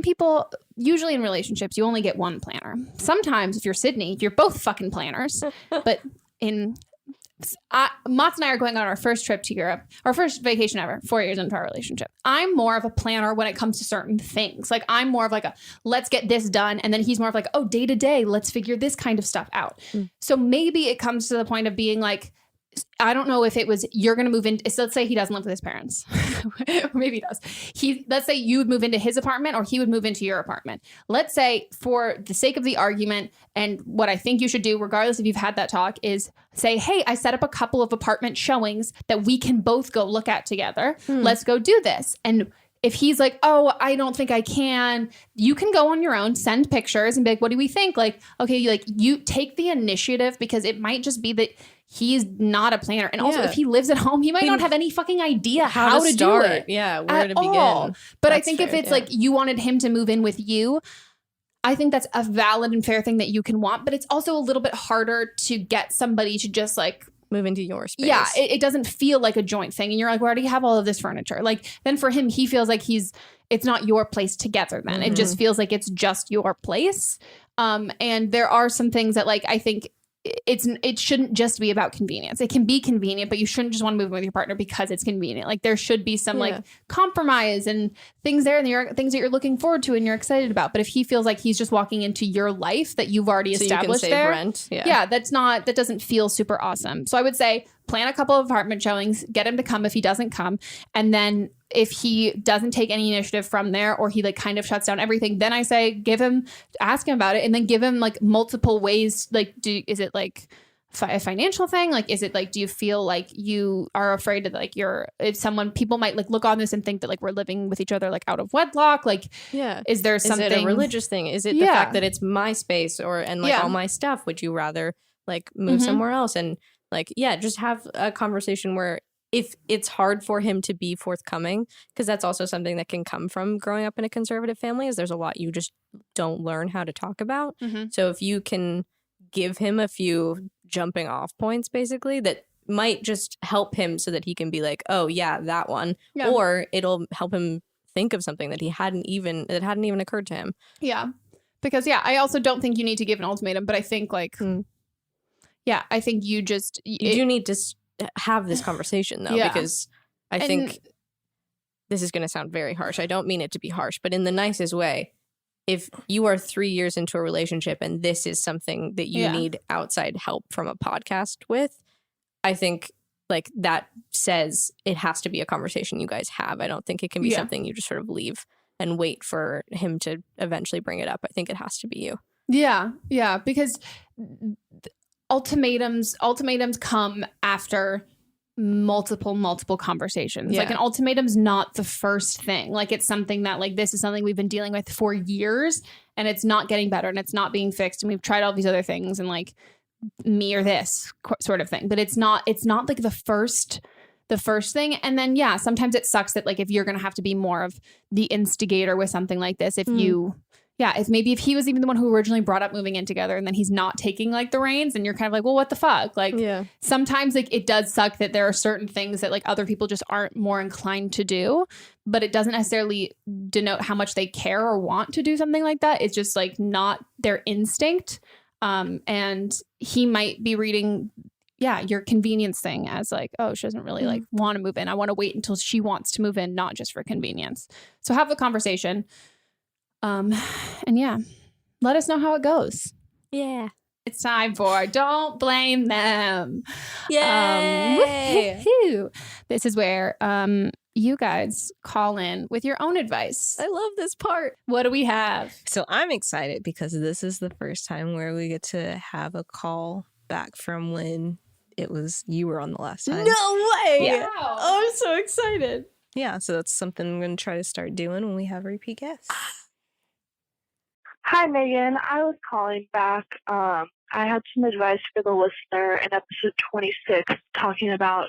people, usually in relationships, you only get one planner. Sometimes if you're Sydney, you're both fucking planners. But Mats and I are going on our first trip to Europe, our first vacation ever, 4 years into our relationship. I'm more of a planner when it comes to certain things. Like, I'm more of like let's get this done. And then he's more of like, oh, day to day, let's figure this kind of stuff out. So maybe it comes to the point of being like, I don't know if it was, you're going to move in. So let's say he doesn't live with his parents. Or maybe he does. Let's say you would move into his apartment, or he would move into your apartment. Let's say, for the sake of the argument, and what I think you should do, regardless if you've had that talk, is say, hey, I set up a couple of apartment showings that we can both go look at together. Let's go do this. And if he's like, oh, I don't think I can, you can go on your own, send pictures and be like, what do we think? Like, okay, you take the initiative, because it might just be that he's not a planner. And also, if he lives at home, he might not have any fucking idea how to start. Do it. Yeah, where to begin. But I think if it's like you wanted him to move in with you, I think that's a valid and fair thing that you can want, but it's also a little bit harder to get somebody to just like move into your space. Yeah, it doesn't feel like a joint thing. And you're like, where do you have all of this furniture? Like, then for him, he feels like it's not your place together then. It just feels like it's just your place. And there are some things that like, I think it shouldn't just be about convenience. It can be convenient, but you shouldn't just want to move in with your partner because it's convenient. Like there should be some like compromise and things there and things that you're looking forward to and you're excited about. But if he feels like he's just walking into your life that you've already established there, rent. that doesn't feel super awesome. So I would say plan a couple of apartment showings, get him to come if he doesn't come. And then if he doesn't take any initiative from there or he like kind of shuts down everything, then I say ask him about it and then give him like multiple ways. Like, is it like a financial thing? Like, is it like, do you feel like you are afraid that like people might like look on this and think that like we're living with each other like out of wedlock? Like, is there something? Is it a religious thing? Is it the fact that it's my space and all my stuff? Would you rather like move somewhere else? And like, just have a conversation where if it's hard for him to be forthcoming, because that's also something that can come from growing up in a conservative family, is there's a lot you just don't learn how to talk about. So if you can give him a few jumping off points, basically, that might just help him so that he can be like, oh yeah, that one. Or it'll help him think of something that hadn't even occurred to him. Yeah. Because I also don't think you need to give an ultimatum, but I think like, I think you do need to have this conversation though, because I think this is going to sound very harsh. I don't mean it to be harsh, but in the nicest way. If you are 3 years into a relationship and this is something that you need outside help from a podcast with, I think like that says it has to be a conversation you guys have. I don't think it can be something you just sort of leave and wait for him to eventually bring it up. I think it has to be you. Yeah. Yeah. Because ultimatums come after multiple conversations. Like an ultimatum's not the first thing. Like it's something that like this is something we've been dealing with for years and it's not getting better and it's not being fixed and we've tried all these other things and like me or this sort of thing. But it's not like the first thing. And then sometimes it sucks that like if you're gonna have to be more of the instigator with something like this, if if he was even the one who originally brought up moving in together and then he's not taking like the reins and you're kind of like, well, what the fuck? Like sometimes like it does suck that there are certain things that like other people just aren't more inclined to do, but it doesn't necessarily denote how much they care or want to do something like that. It's just like not their instinct. And he might be reading your convenience thing as like, oh, she doesn't really like want to move in. I want to wait until she wants to move in, not just for convenience. So have the conversation. And let us know how it goes. Yeah. It's time for Don't Blame Them. Yay! This is where you guys call in with your own advice. I love this part. What do we have? So I'm excited because this is the first time where we get to have a call back from when you were on the last time. No way! Yeah. Wow. Oh, I'm so excited. Yeah, so that's something I'm going to try to start doing when we have repeat guests. Hi, Megan. I was calling back. I had some advice for the listener in episode 26 talking about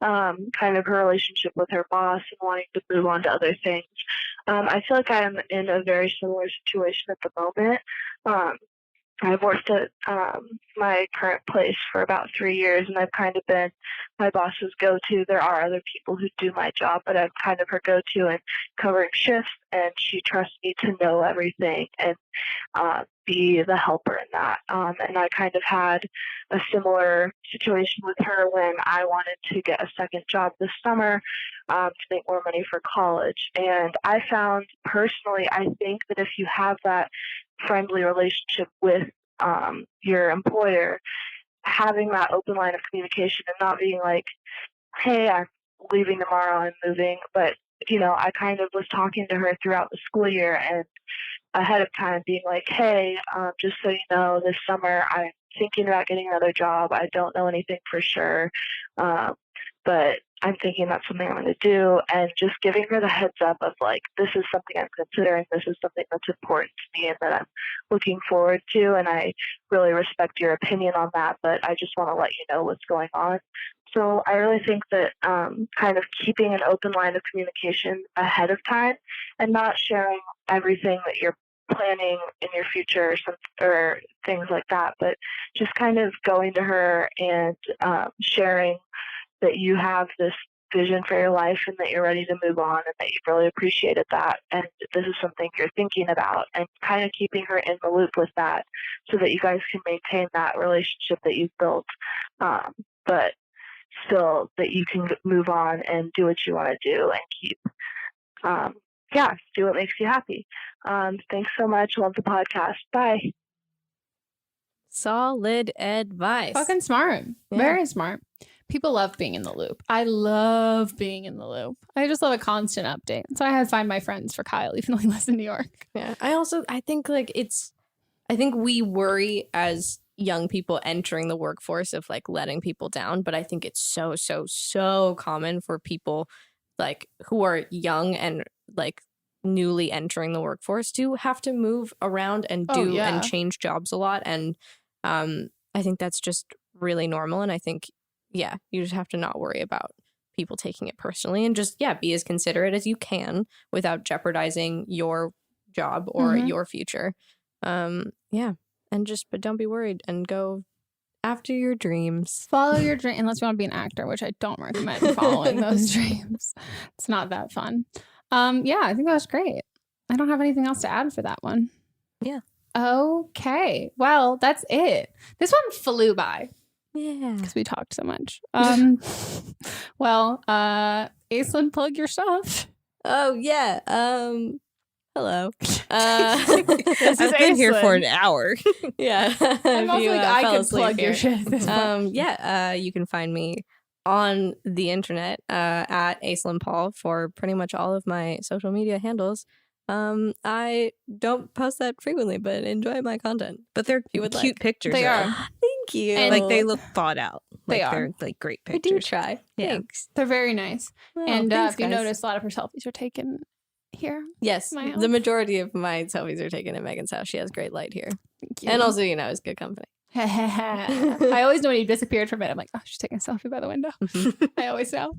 kind of her relationship with her boss and wanting to move on to other things. I feel like I'm in a very similar situation at the moment. I've worked at my current place for about 3 years, and I've kind of been my boss's go-to. There are other people who do my job, but I'm kind of her go-to in covering shifts, and she trusts me to know everything and be the helper in that. And I kind of had a similar situation with her when I wanted to get a second job this summer to make more money for college. And I found personally, I think that if you have that friendly relationship with your employer, having that open line of communication and not being like, hey, I'm leaving tomorrow, I'm moving. But, I kind of was talking to her throughout the school year and ahead of time being like, hey, just so you know, this summer I'm thinking about getting another job. I don't know anything for sure, but I'm thinking that's something I'm going to do, and just giving her the heads up of like, this is something I'm considering, this is something that's important to me and that I'm looking forward to, and I really respect your opinion on that, but I just want to let you know what's going on. So I really think that kind of keeping an open line of communication ahead of time and not sharing everything that your planning in your future or things like that, but just kind of going to her and sharing that you have this vision for your life and that you're ready to move on and that you've really appreciated that and this is something you're thinking about, and kind of keeping her in the loop with that so that you guys can maintain that relationship that you've built, but still that you can move on and do what you want to do and keep do what makes you happy. Thanks so much. Love the podcast. Bye. Solid advice. Fucking smart. Yeah. Very smart. People love being in the loop. I love being in the loop. I just love a constant update. So I had to find my friends for Kyle, even though he lives in New York. Yeah. I think we worry as young people entering the workforce of like letting people down, but I think it's so common for people like who are young and like newly entering the workforce to have to move around and and change jobs a lot. And I think that's just really normal. And I think, you just have to not worry about people taking it personally and just, be as considerate as you can without jeopardizing your job or your future. And but don't be worried and go after your dreams. Follow your dream, unless you want to be an actor, which I don't recommend following those dreams. It's not that fun. I think that was great. I don't have anything else to add for that one. Yeah. Okay. Well, that's it. This one flew by. Yeah. Because we talked so much. Aislinn, plug your stuff. Oh, yeah. Hello. I've been here for an hour. Yeah. I'm also I could plug your shit at this point. You can find me on the internet at Aislinn Paul for pretty much all of my social media handles. I don't post that frequently, but enjoy my content. But they're cute pictures. They are. Thank you. And like they look thought out. They like, are. They're like great I pictures. do try. Yeah. Thanks. They're very nice. Well, and thanks, if you guys. notice, a lot of her selfies are taken here. Yes, My house. the majority of my selfies are taken at Megan's house. She has great light here. Thank you. And also, it's good company. I always know when you disappeared from it. I'm like, oh, she's taking a selfie by the window. I always know.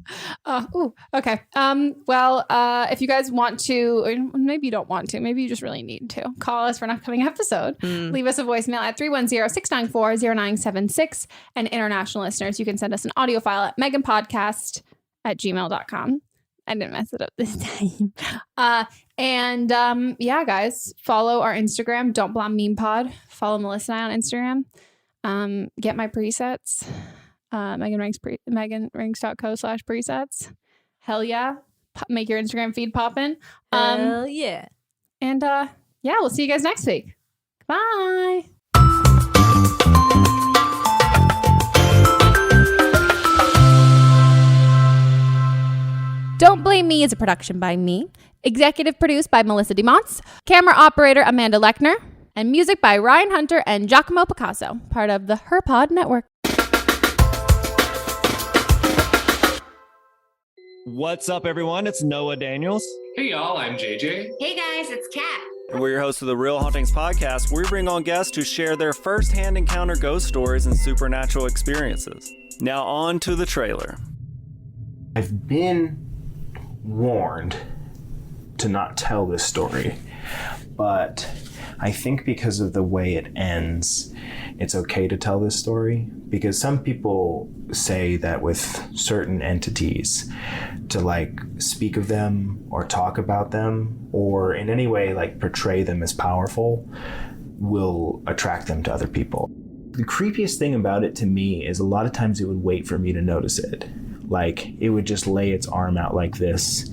Okay. If you guys want to, or maybe you don't want to, maybe you just really need to, call us for an upcoming episode. Leave us a voicemail at 310-694-0976. And international listeners, you can send us an audio file at meghanpodcast@gmail.com. I didn't mess it up this time. Guys, follow our Instagram. Don't Blame Meme Pod. Follow Melissa and I on Instagram. Get my presets. meganranks.co/presets. Hell yeah. Make your Instagram feed poppin'. Hell yeah. And we'll see you guys next week. Bye. Don't Blame Me is a production by me. Executive produced by Melissa DeMonts. Camera operator Amanda Lechner. And music by Ryan Hunter and Giacomo Picasso, part of the HerPod Network. What's up, everyone? It's Noah Daniels. Hey, y'all. I'm JJ. Hey, guys. It's Kat. And we're your hosts of the Real Hauntings podcast, where we bring on guests who share their first-hand encounter ghost stories and supernatural experiences. Now on to the trailer. I've been warned to not tell this story, but I think because of the way it ends, it's okay to tell this story, because some people say that with certain entities, to like speak of them or talk about them or in any way like portray them as powerful will attract them to other people. The creepiest thing about it to me is a lot of times it would wait for me to notice it. Like, it would just lay its arm out like this,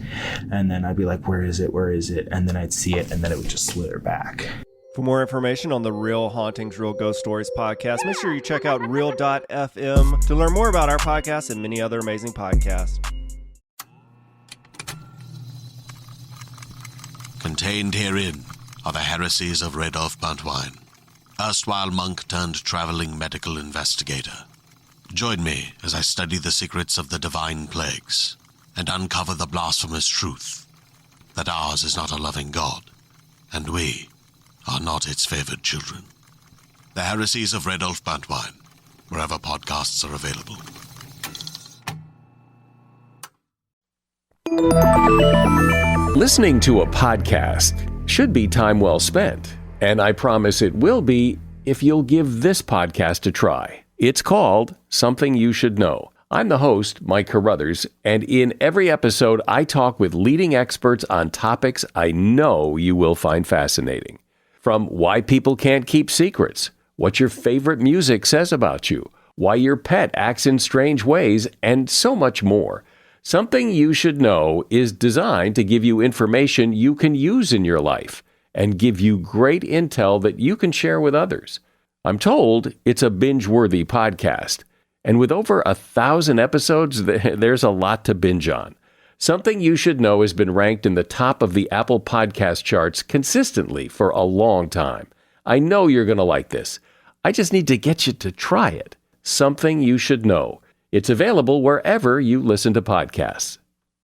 and then I'd be like, where is it? Where is it? And then I'd see it, and then it would just slither back. For more information on the Real Hauntings, Real Ghost Stories podcast, make sure you check out real.fm to learn more about our podcast and many other amazing podcasts. Contained herein are the heresies of Radolf Buntwine, erstwhile monk turned traveling medical investigator. Join me as I study the secrets of the divine plagues and uncover the blasphemous truth that ours is not a loving God, and we are not its favored children. The heresies of Radolf Buntwine, wherever podcasts are available. Listening to a podcast should be time well spent. And I promise it will be if you'll give this podcast a try. It's called Something You Should Know. I'm the host, Mike Carruthers, and in every episode, I talk with leading experts on topics I know you will find fascinating. From why people can't keep secrets, what your favorite music says about you, why your pet acts in strange ways, and so much more. Something You Should Know is designed to give you information you can use in your life and give you great intel that you can share with others. I'm told it's a binge-worthy podcast. And with over 1,000 episodes, there's a lot to binge on. Something You Should Know has been ranked in the top of the Apple Podcast charts consistently for a long time. I know you're going to like this. I just need to get you to try it. Something You Should Know. It's available wherever you listen to podcasts.